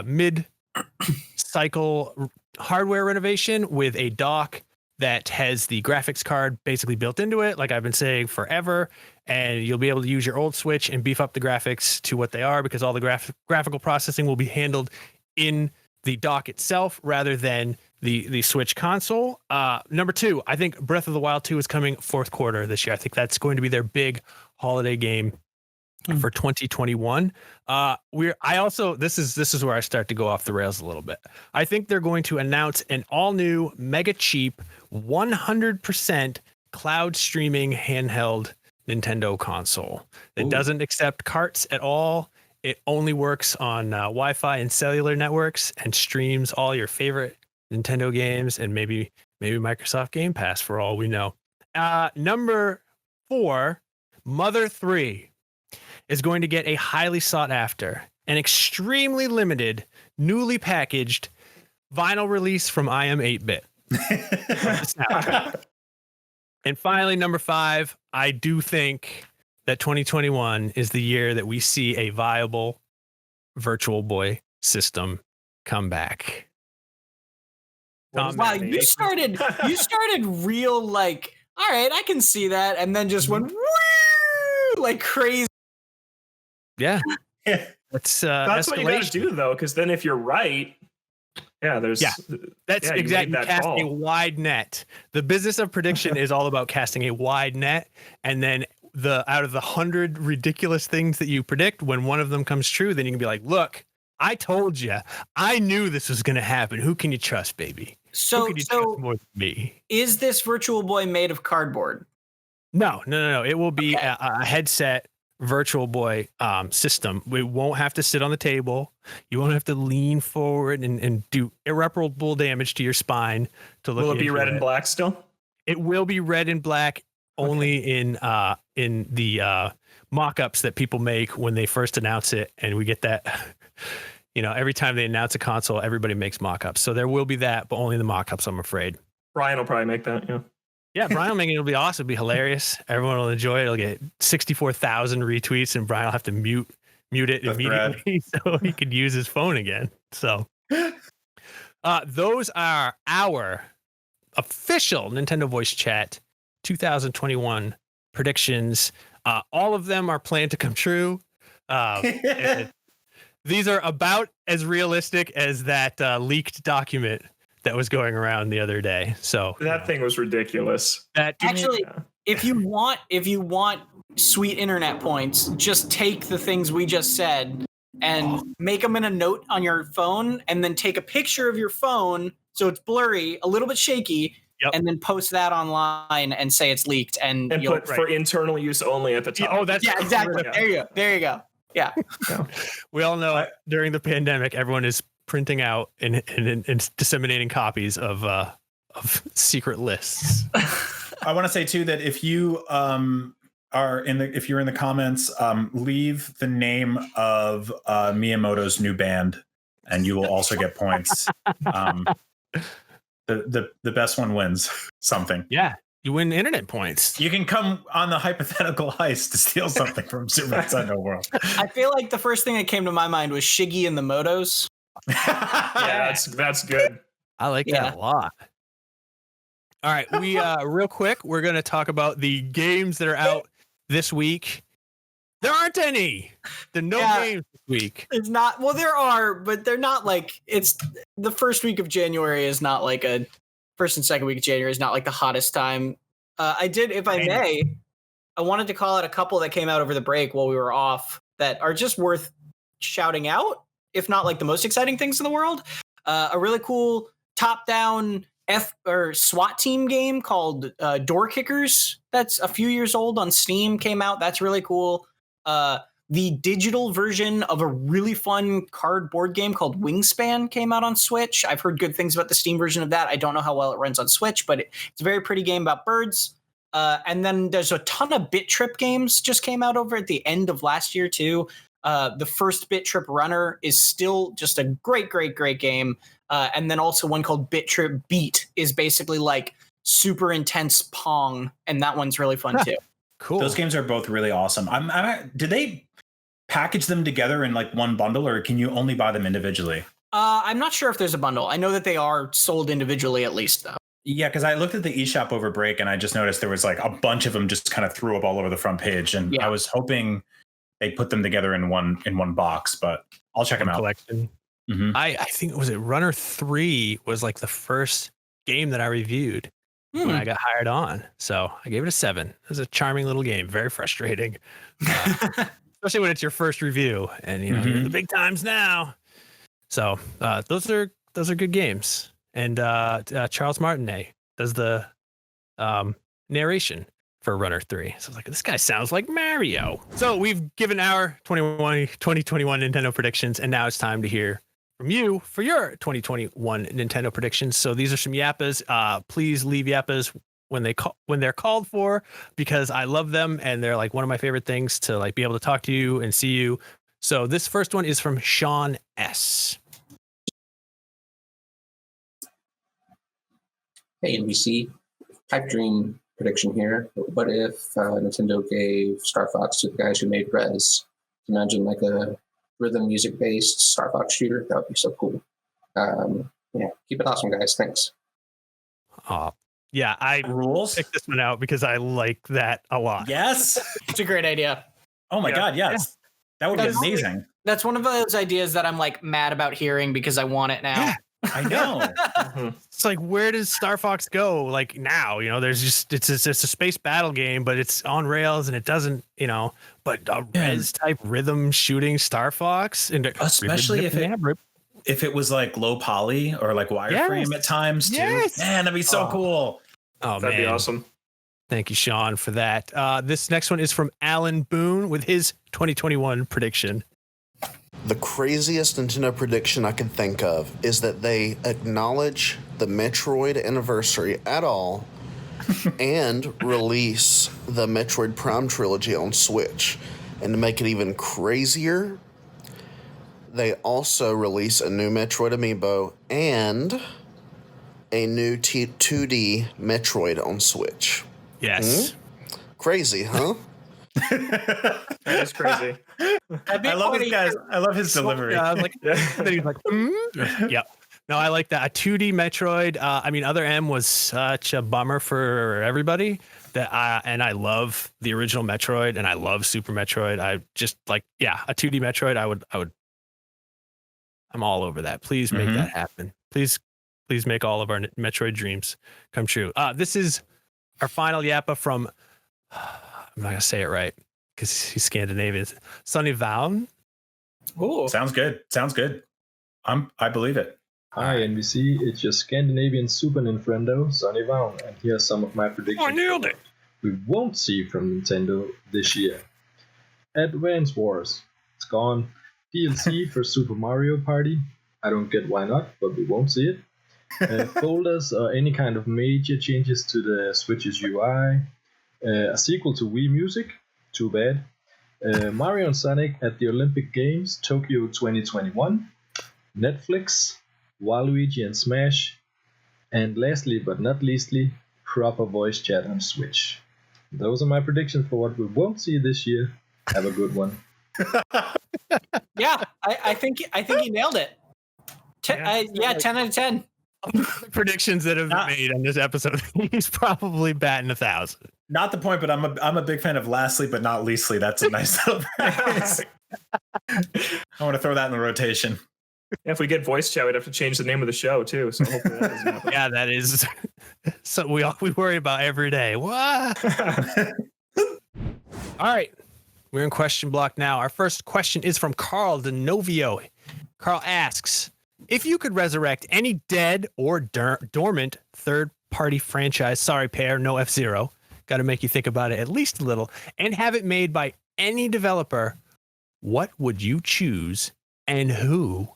mid-cycle hardware renovation with a dock that has the graphics card basically built into it, like I've been saying forever. And you'll be able to use your old Switch and beef up the graphics to what they are, because all the graphical processing will be handled in the dock itself rather than the Switch console. Number 2, I think Breath of the Wild 2 is coming fourth quarter this year. I think that's going to be their big holiday game for 2021. This is where I start to go off the rails a little bit. I think they're going to announce an all new mega cheap 100% cloud streaming handheld Nintendo console that doesn't accept carts at all. It only works on Wi-Fi and cellular networks and streams all your favorite Nintendo games and maybe Microsoft Game Pass for all we know. Number 4, Mother 3 is going to get a highly sought after and extremely limited, newly packaged vinyl release from IM 8-Bit. And finally, number 5, I do think that 2021 is the year that we see a viable Virtual Boy system come back. Wow, you started real like, all right, I can see that, and then just went woo, like crazy. Yeah. That's what you gotta do though, because then if you're right, that's exactly, cast a wide net. The business of prediction is all about casting a wide net, and then out of the 100 ridiculous things that you predict, when one of them comes true, then you can be like, look, I told you, I knew this was going to happen. Who can you trust, baby? So, Who can you trust more than me? Is this Virtual Boy made of cardboard? No. It will be a headset Virtual Boy system. We won't have to sit on the table. You won't have to lean forward and do irreparable damage to your spine to look. Will it be red and black still? It will be red and black only in the mock-ups that people make when they first announce it, and we get that. Every time they announce a console, everybody makes mock-ups. So there will be that, but only the mock-ups, I'm afraid. Brian will probably make that, yeah. Yeah, Brian will make it. It'll be awesome. It'll be hilarious. Everyone will enjoy it. It'll get 64,000 retweets, and Brian will have to mute it immediately so he could use his phone again. So those are our official Nintendo Voice Chat 2021 predictions. All of them are planned to come true. These are about as realistic as that leaked document that was going around the other day. So that thing was ridiculous. If you want sweet internet points, just take the things we just said and make them in a note on your phone, and then take a picture of your phone so it's blurry, a little bit shaky. Yep. And then post that online and say it's leaked, and put for internal use only at the top. Exactly. There you go. Yeah. We all know during the pandemic, everyone is printing out and disseminating copies of secret lists. I want to say too that if you if you're in the comments, leave the name of Miyamoto's new band, and you will also get points. The best one wins something. Yeah, you win internet points. You can come on the hypothetical heist to steal something from Super Nintendo World. I feel like the first thing that came to my mind was Shiggy and the Motos. Yeah, that's good. I like that a lot. All right, we real quick, we're going to talk about the games that are out this week. There aren't any. There are no games this week. It's not. Well, there are, but they're not like. It's the first week of January is not like first and second week of January is not like the hottest time. I did, if I may, I wanted to call out a couple that came out over the break while we were off that are just worth shouting out, if not like the most exciting things in the world. A really cool top-down SWAT team game called Door Kickers. That's a few years old on Steam. Came out. That's really cool. The digital version of a really fun cardboard game called Wingspan came out on Switch. I've heard good things about the Steam version of that. I don't know how well it runs on Switch, but it's a very pretty game about birds. And then there's a ton of Bit Trip games just came out over at the end of last year too. The first Bit Trip Runner is still just a great game. And then also one called Bit Trip Beat is basically like super intense Pong, and that one's really fun too. Cool. Those games are both really awesome. Did they package them together in like one bundle, or can you only buy them individually? I'm not sure if there's a bundle. I know that they are sold individually at least, though. Yeah, because I looked at the eShop over break, and I just noticed there was like a bunch of them just kind of threw up all over the front page, and I was hoping they put them together in one box, but I'll check them out. Collection. Mm-hmm. I think Runner 3 was like the first game that I reviewed when I got hired on. So I gave it a 7. It was a charming little game, very frustrating. Especially when it's your first review and you're in the big times now. So those are good games. And Charles Martinet does the narration for Runner 3. So I was like, this guy sounds like Mario. So we've given our 2021 Nintendo predictions, and now it's time to hear from you for your 2021 Nintendo predictions. So these are some yappas. Please leave yappas when they're called for, because I love them and they're like one of my favorite things to like be able to talk to you and see you. So this first one is from Sean S. Hey, NVC. Pipe dream prediction here. What if Nintendo gave Star Fox to the guys who made Rez? Imagine like a rhythm music based Star Fox shooter. That would be so cool. Yeah, keep it awesome, guys. Thanks. Yeah, I Rules. picked this one out because I like that a lot. Yes. It's a great idea. Oh my God. Yes. That would be amazing. That's one of those ideas that I'm like mad about hearing because I want it now. Yeah. I know. It's like, where does Star Fox go? Like now, there's just it's a space battle game, but it's on rails and it doesn't, but a res type rhythm shooting Star Fox, and especially if it was like low poly or like wireframe at times too. Yes. Man, that'd be so cool. Oh, That'd be awesome. Thank you, Sean, for that. This next one is from Alan Boone with his 2021 prediction. The craziest Nintendo prediction I can think of is that they acknowledge the Metroid anniversary at all and release the Metroid Prime trilogy on Switch. And to make it even crazier, they also release a new Metroid amiibo and a new 2D Metroid on Switch. Yes. Crazy, huh? That is crazy. I love this guy. I love his delivery. Yeah, I was like, then he's like, yeah. No, I like that. A 2D Metroid. Other M was such a bummer for everybody and I love the original Metroid and I love Super Metroid. I just like, a 2D Metroid. I'm all over that. Please make that happen. Please make all of our Metroid dreams come true. This is our final yappa from, I'm not going to say it right because he's Scandinavian. Sonny Vaughn. Ooh. Sounds good. I believe it. Hi, NVC. It's your Scandinavian Super Nintendo, Sonny Vaughn, and here are some of my predictions. I nailed it. We won't see from Nintendo this year. Advance Wars. It's gone. DLC for Super Mario Party. I don't get why not, but we won't see it. Folders or any kind of major changes to the Switch's UI. A sequel to Wii Music. Too bad. Mario and Sonic at the Olympic Games, Tokyo 2021. Netflix. Waluigi and Smash. And lastly but not leastly, proper voice chat on Switch. Those are my predictions for what we won't see this year. Have a good one. Yeah, I think he nailed it. 10 out of 10. Predictions that have been made on this episode. He's probably batting 1,000. Not the point, but I'm a big fan of lastly but not leastly. That's a nice little phrase. I want to throw that in the rotation. If we get voice chat, we'd have to change the name of the show too. So hopefully that doesn't happen. Yeah, that is so we worry about every day. What? All right. We're in question block now. Our first question is from Carl DeNovio. Carl asks, if you could resurrect any dead or dormant third-party franchise, sorry, pair, no F-Zero, got to make you think about it at least a little, and have it made by any developer, what would you choose and who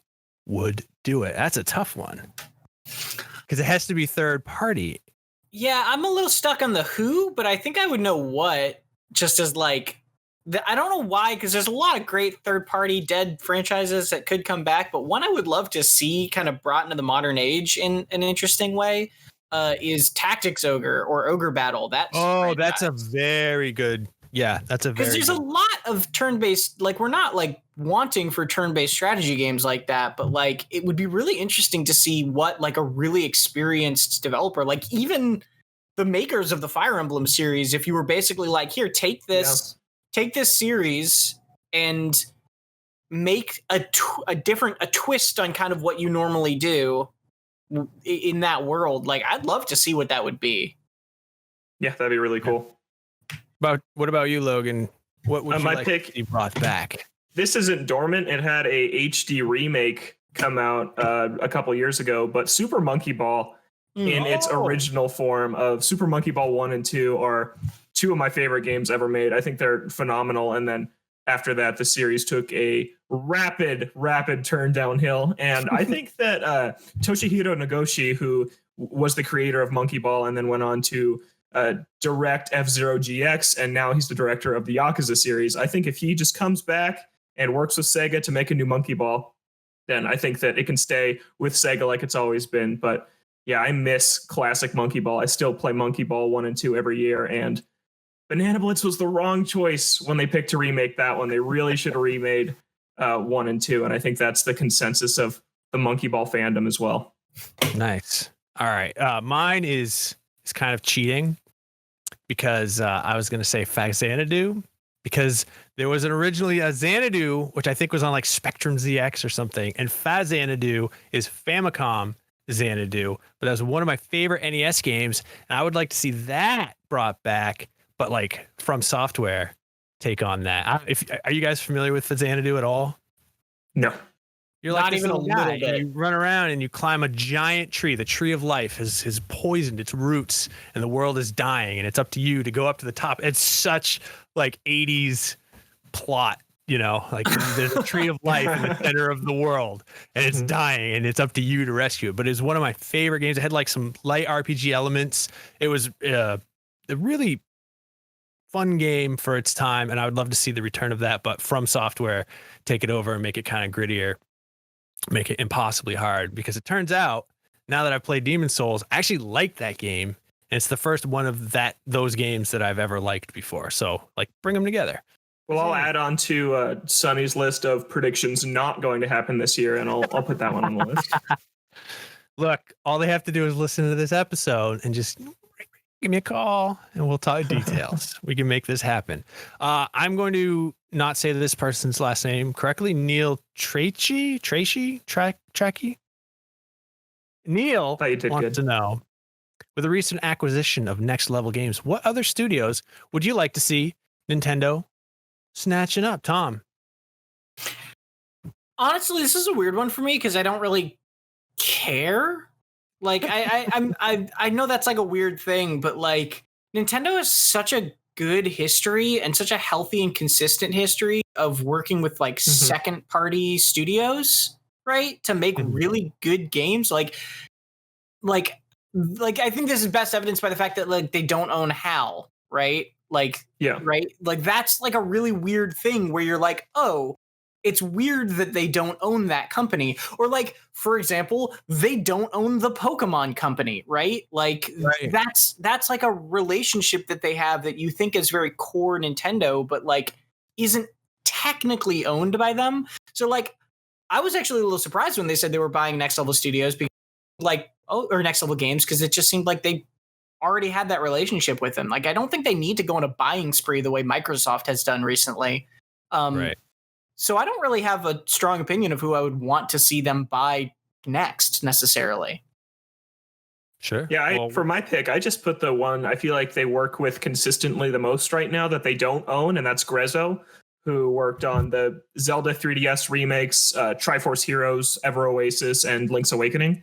would do it? That's a tough one because it has to be third-party. Yeah, I'm a little stuck on the who, but I think I would know what, just as like, I don't know why, because there's a lot of great third-party dead franchises that could come back, but one I would love to see kind of brought into the modern age in an interesting way is Tactics Ogre or Ogre Battle. That's a very good. Yeah, that's a very because there's a lot of turn-based. Like we're not like wanting for turn-based strategy games like that, but like it would be really interesting to see what like a really experienced developer, like even the makers of the Fire Emblem series, if you were basically like, here, take this series and make a twist on kind of what you normally do in that world. Like, I'd love to see what that would be. Yeah, that'd be really cool. What about you, Logan? What would you like pick to be brought back? This isn't dormant. It had a HD remake come out a couple years ago, but Super Monkey Ball in its original form of Super Monkey Ball 1 and 2 are two of my favorite games ever made. I think they're phenomenal. And then after that, the series took a rapid turn downhill. And I think that Toshihiro Nagoshi, who was the creator of Monkey Ball and then went on to direct F-Zero GX, and now he's the director of the Yakuza series. I think if he just comes back and works with Sega to make a new Monkey Ball, then I think that it can stay with Sega like it's always been. But yeah, I miss classic Monkey Ball. I still play Monkey Ball 1 and 2 every year, and Banana Blitz was the wrong choice when they picked to remake that one. They really should have remade 1 and 2, and I think that's the consensus of the Monkey Ball fandom as well. Nice. All right. Mine is kind of cheating because I was going to say Xanadu, because there was originally a Xanadu, which I think was on like Spectrum ZX or something, and Xanadu is Famicom Xanadu, but that was one of my favorite NES games, and I would like to see that brought back, but like From Software take on that. Are you guys familiar with Xanadu at all? No. You're like this little guy, and you run around and you climb a giant tree. The tree of life has poisoned its roots, and the world is dying, and it's up to you to go up to the top. It's such like 80s plot, you know, like there's a tree of life in the center of the world, and it's dying, and it's up to you to rescue it. But it's one of my favorite games. It had like some light RPG elements. It was a really fun game for its time, and I would love to see the return of that, but From Software take it over and make it kind of grittier, make it impossibly hard, because it turns out now that I've played Demon's Souls, I actually like that game, and it's the first one of those games that I've ever liked before. So like, bring them together. Well, I'll add on to Sonny's list of predictions not going to happen this year, and I'll put that one on the list. Look, all they have to do is listen to this episode and just give me a call and we'll talk details. We can make this happen. I'm going to not say this person's last name correctly. Neil Tracy. Neil wants to know, with the recent acquisition of Next Level Games, what other studios would you like to see Nintendo snatching up? Tom. Honestly, this is a weird one for me because I don't really care. Like I know that's like a weird thing, but like Nintendo has such a good history and such a healthy and consistent history of working with like second party studios, right? To make really good games. Like I think this is best evidenced by the fact that like they don't own HAL, right? Like, yeah, right. Like that's like a really weird thing where you're like, oh, it's weird that they don't own that company. Or like, for example, they don't own the Pokemon company, right? Like that's like a relationship that they have that you think is very core Nintendo, but like isn't technically owned by them. So like, I was actually a little surprised when they said they were buying Next Level Studios, because or Next Level Games, because it just seemed like they already had that relationship with them. Like, I don't think they need to go on a buying spree the way Microsoft has done recently. Right. So I don't really have a strong opinion of who I would want to see them buy next necessarily. Sure. Yeah, for my pick, I just put the one I feel like they work with consistently the most right now that they don't own, and that's Grezzo, who worked on the Zelda 3DS remakes, Triforce Heroes, Ever Oasis, and Link's Awakening.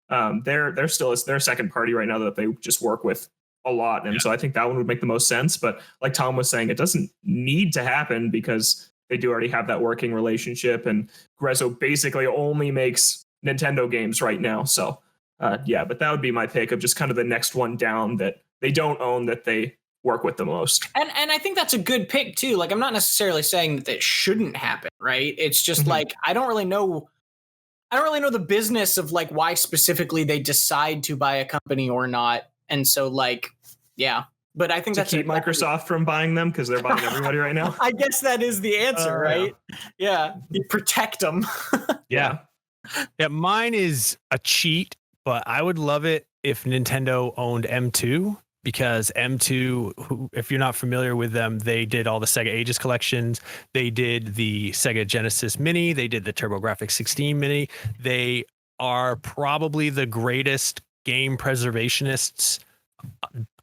They're still their second party right now that they just work with a lot, and so I think that one would make the most sense. But like Tom was saying, it doesn't need to happen because they do already have that working relationship, and Grezzo basically only makes Nintendo games right now. So yeah, but that would be my pick of just kind of the next one down that they don't own, that they work with the most. And I think that's a good pick too. Like, I'm not necessarily saying that shouldn't happen, right? It's just like, I don't really know the business of like why specifically they decide to buy a company or not. And so like, yeah. But I think that's to keep Microsoft from buying them because they're buying everybody right now. I guess that is the answer, right? Yeah. You protect them. Yeah. Mine is a cheat, but I would love it if Nintendo owned M2, because M2, if you're not familiar with them, they did all the Sega Ages collections. They did the Sega Genesis Mini. They did the TurboGrafx 16 Mini. They are probably the greatest game preservationists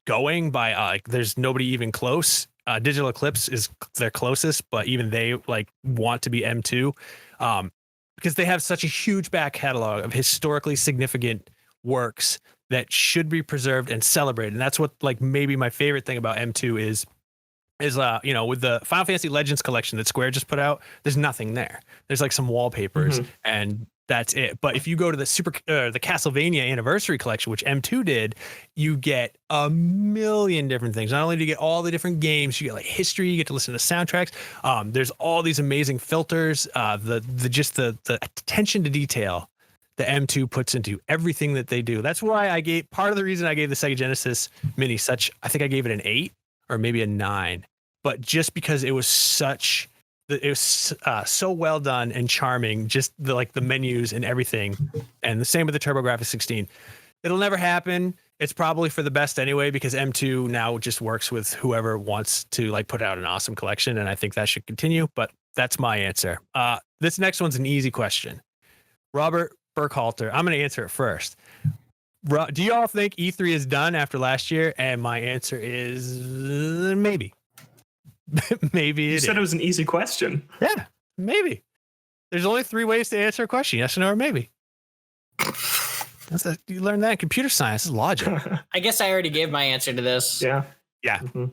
going by, there's nobody even close. Digital Eclipse is their closest, but even they like want to be M2 because they have such a huge back catalog of historically significant works that should be preserved and celebrated. And that's what like maybe my favorite thing about M2 is with the Final Fantasy Legends collection that Square just put out, there's nothing there. There's like some wallpapers and That's it. But if you go to the the Castlevania Anniversary Collection, which M2 did, you get a million different things. Not only do you get all the different games, you get like history, you get to listen to soundtracks. There's all these amazing filters. The attention to detail the M2 puts into everything that they do. That's why part of the reason I gave the Sega Genesis Mini I think I gave it an 8 or maybe a 9, but just because it was so well done and charming, just the menus and everything. And the same with the TurboGrafx 16. It'll never happen. It's probably for the best anyway, because M2 now just works with whoever wants to put out an awesome collection. And I think that should continue, but that's my answer. This next one's an easy question. Robert Burkhalter, I'm going to answer it first. Do you all think E3 is done after last year? And my answer is maybe. Maybe you said it was an easy question. Yeah, maybe. There's only 3 ways to answer a question: yes, no, or maybe. You learn that in computer science. It's logic. I guess I already gave my answer to this. Yeah. Mm-hmm.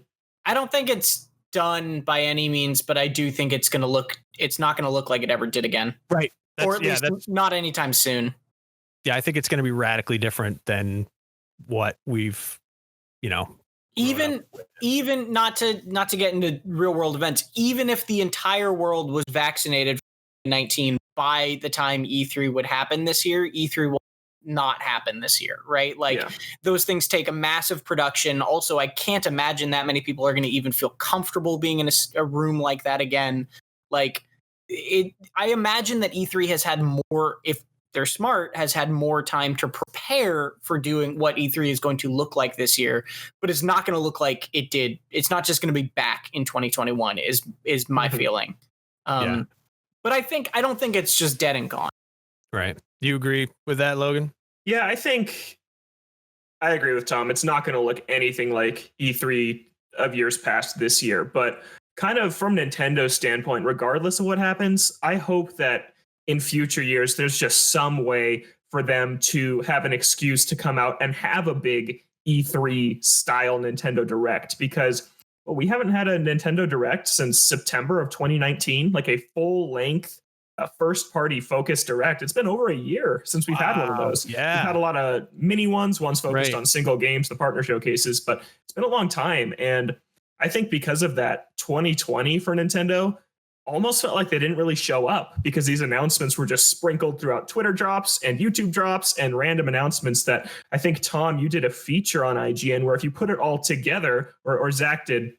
I don't think it's done by any means, but I do think it's not going to look like it ever did again. Right. Or at least not anytime soon. Yeah, I think it's going to be radically different than what we've, even not to get into real world events, even if the entire world was vaccinated for 19 by the time E3 would happen this year, E3 will not happen this year, right? Those things take a massive production. Also, I can't imagine that many people are going to even feel comfortable being in a room like that again. I imagine that E3 has had more, if they're smart, has had more time to prepare for doing what E3 is going to look like this year, but it's not going to look like it did. It's not just going to be back in 2021 is my feeling. But I don't think it's just dead and gone. Right. Do you agree with that, Logan? Yeah, I think I agree with Tom. It's not going to look anything like E3 of years past this year, but kind of from Nintendo's standpoint, regardless of what happens, I hope that in future years, there's just some way for them to have an excuse to come out and have a big E3 style Nintendo Direct, because we haven't had a Nintendo Direct since September of 2019, like a full length first party focused Direct. It's been over a year since we've had one of those. Yeah. We've had a lot of mini ones focused on single games, the partner showcases, but it's been a long time. And I think because of that, 2020 for Nintendo almost felt like they didn't really show up, because these announcements were just sprinkled throughout Twitter drops and YouTube drops and random announcements that I think, Tom, you did a feature on IGN where if you put it all together, or Zach did,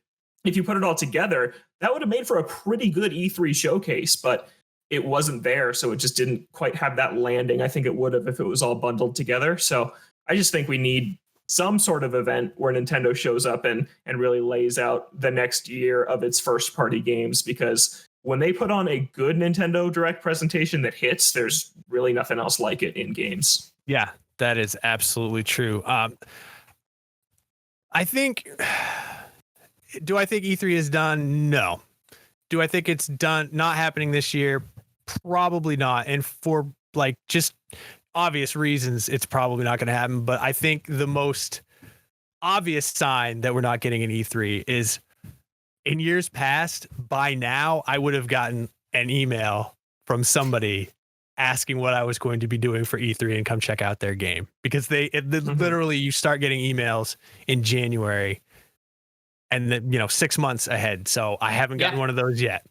if you put it all together, that would have made for a pretty good E3 showcase, but it wasn't there. So it just didn't quite have that landing I think it would have if it was all bundled together. So I just think we need some sort of event where Nintendo shows up and really lays out the next year of its first party games, because when they put on a good Nintendo Direct presentation that hits, there's really nothing else like it in games. Yeah, that is absolutely true. I think, do I think E3 is done? No. Do I think it's done, not happening this year? Probably not. And for just obvious reasons, it's probably not going to happen. But I think the most obvious sign that we're not getting an E3 is, in years past, by now, I would have gotten an email from somebody asking what I was going to be doing for E3 and come check out their game, because literally you start getting emails in January and then 6 months ahead. So I haven't gotten one of those yet.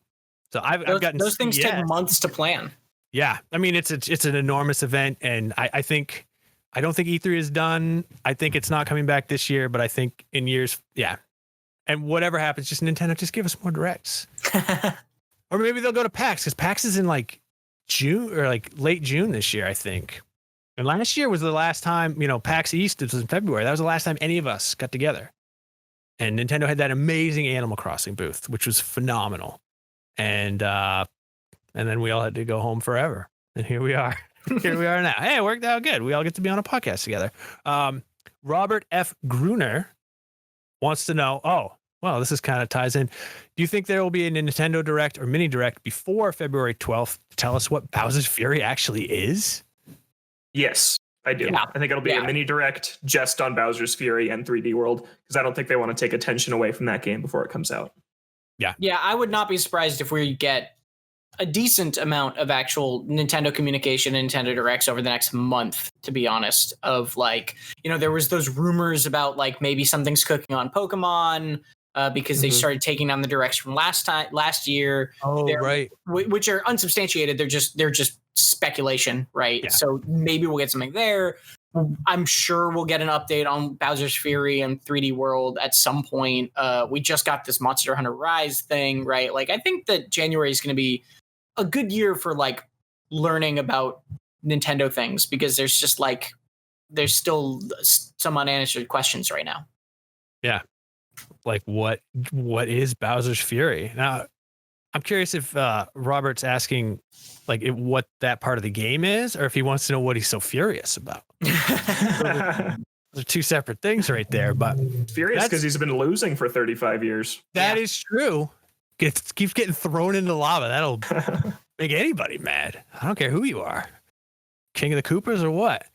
So I've gotten those things take months to plan. Yeah, I mean it's an enormous event, and I don't think E3 is done. I think it's not coming back this year, but I think in years, yeah. And whatever happens, just Nintendo, just give us more directs. Or maybe they'll go to PAX, because PAX is in June or late June this year, I think. And last year was the last time, PAX East, it was in February. That was the last time any of us got together. And Nintendo had that amazing Animal Crossing booth, which was phenomenal. And then we all had to go home forever. And here we are. Here we are now. Hey, it worked out good. We all get to be on a podcast together. Robert F. Gruner wants to know, this is kind of ties in. Do you think there will be a Nintendo Direct or Mini Direct before February 12th to tell us what Bowser's Fury actually is? Yes, I do. Yeah. I think it'll be a Mini Direct just on Bowser's Fury and 3D World, because I don't think they want to take attention away from that game before it comes out. Yeah. Yeah, I would not be surprised if we get a decent amount of actual Nintendo communication and Nintendo Directs over the next month, to be honest, of like, there was those rumors about like maybe something's cooking on Pokemon because they started taking down the Directs from last year. Oh, right. Which are unsubstantiated. They're just speculation, right? Yeah. So maybe we'll get something there. I'm sure we'll get an update on Bowser's Fury and 3D World at some point. We just got this Monster Hunter Rise thing, right? Like, I think that January is going to be a good year for like learning about Nintendo things, because there's still some unanswered questions right now. Yeah. Like what is Bowser's Fury? Now, I'm curious if Robert's asking like what that part of the game is, or if he wants to know what he's so furious about. Those are two separate things right there. But furious because he's been losing for 35 years. That is true. Keeps getting thrown into lava. That'll make anybody mad. I don't care who you are, King of the Koopas or what.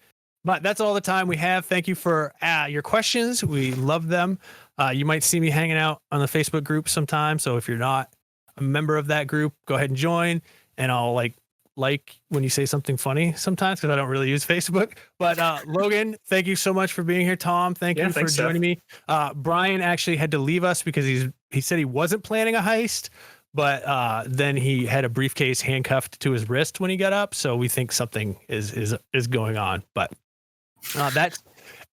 But that's all the time we have. Thank you for your questions. We love them. You might see me hanging out on the Facebook group sometime. So if you're not a member of that group, go ahead and join. And I'll like when you say something funny sometimes, because I don't really use Facebook. But Logan, thank you so much for being here. Tom, thank you for joining me. Brian actually had to leave us because he said he wasn't planning a heist, but then he had a briefcase handcuffed to his wrist when he got up. So we think something is going on. But that's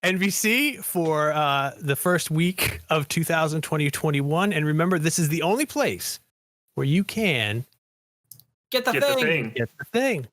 NVC for the first week of 2020-21. And remember, this is the only place where you can Get the thing. Get the thing.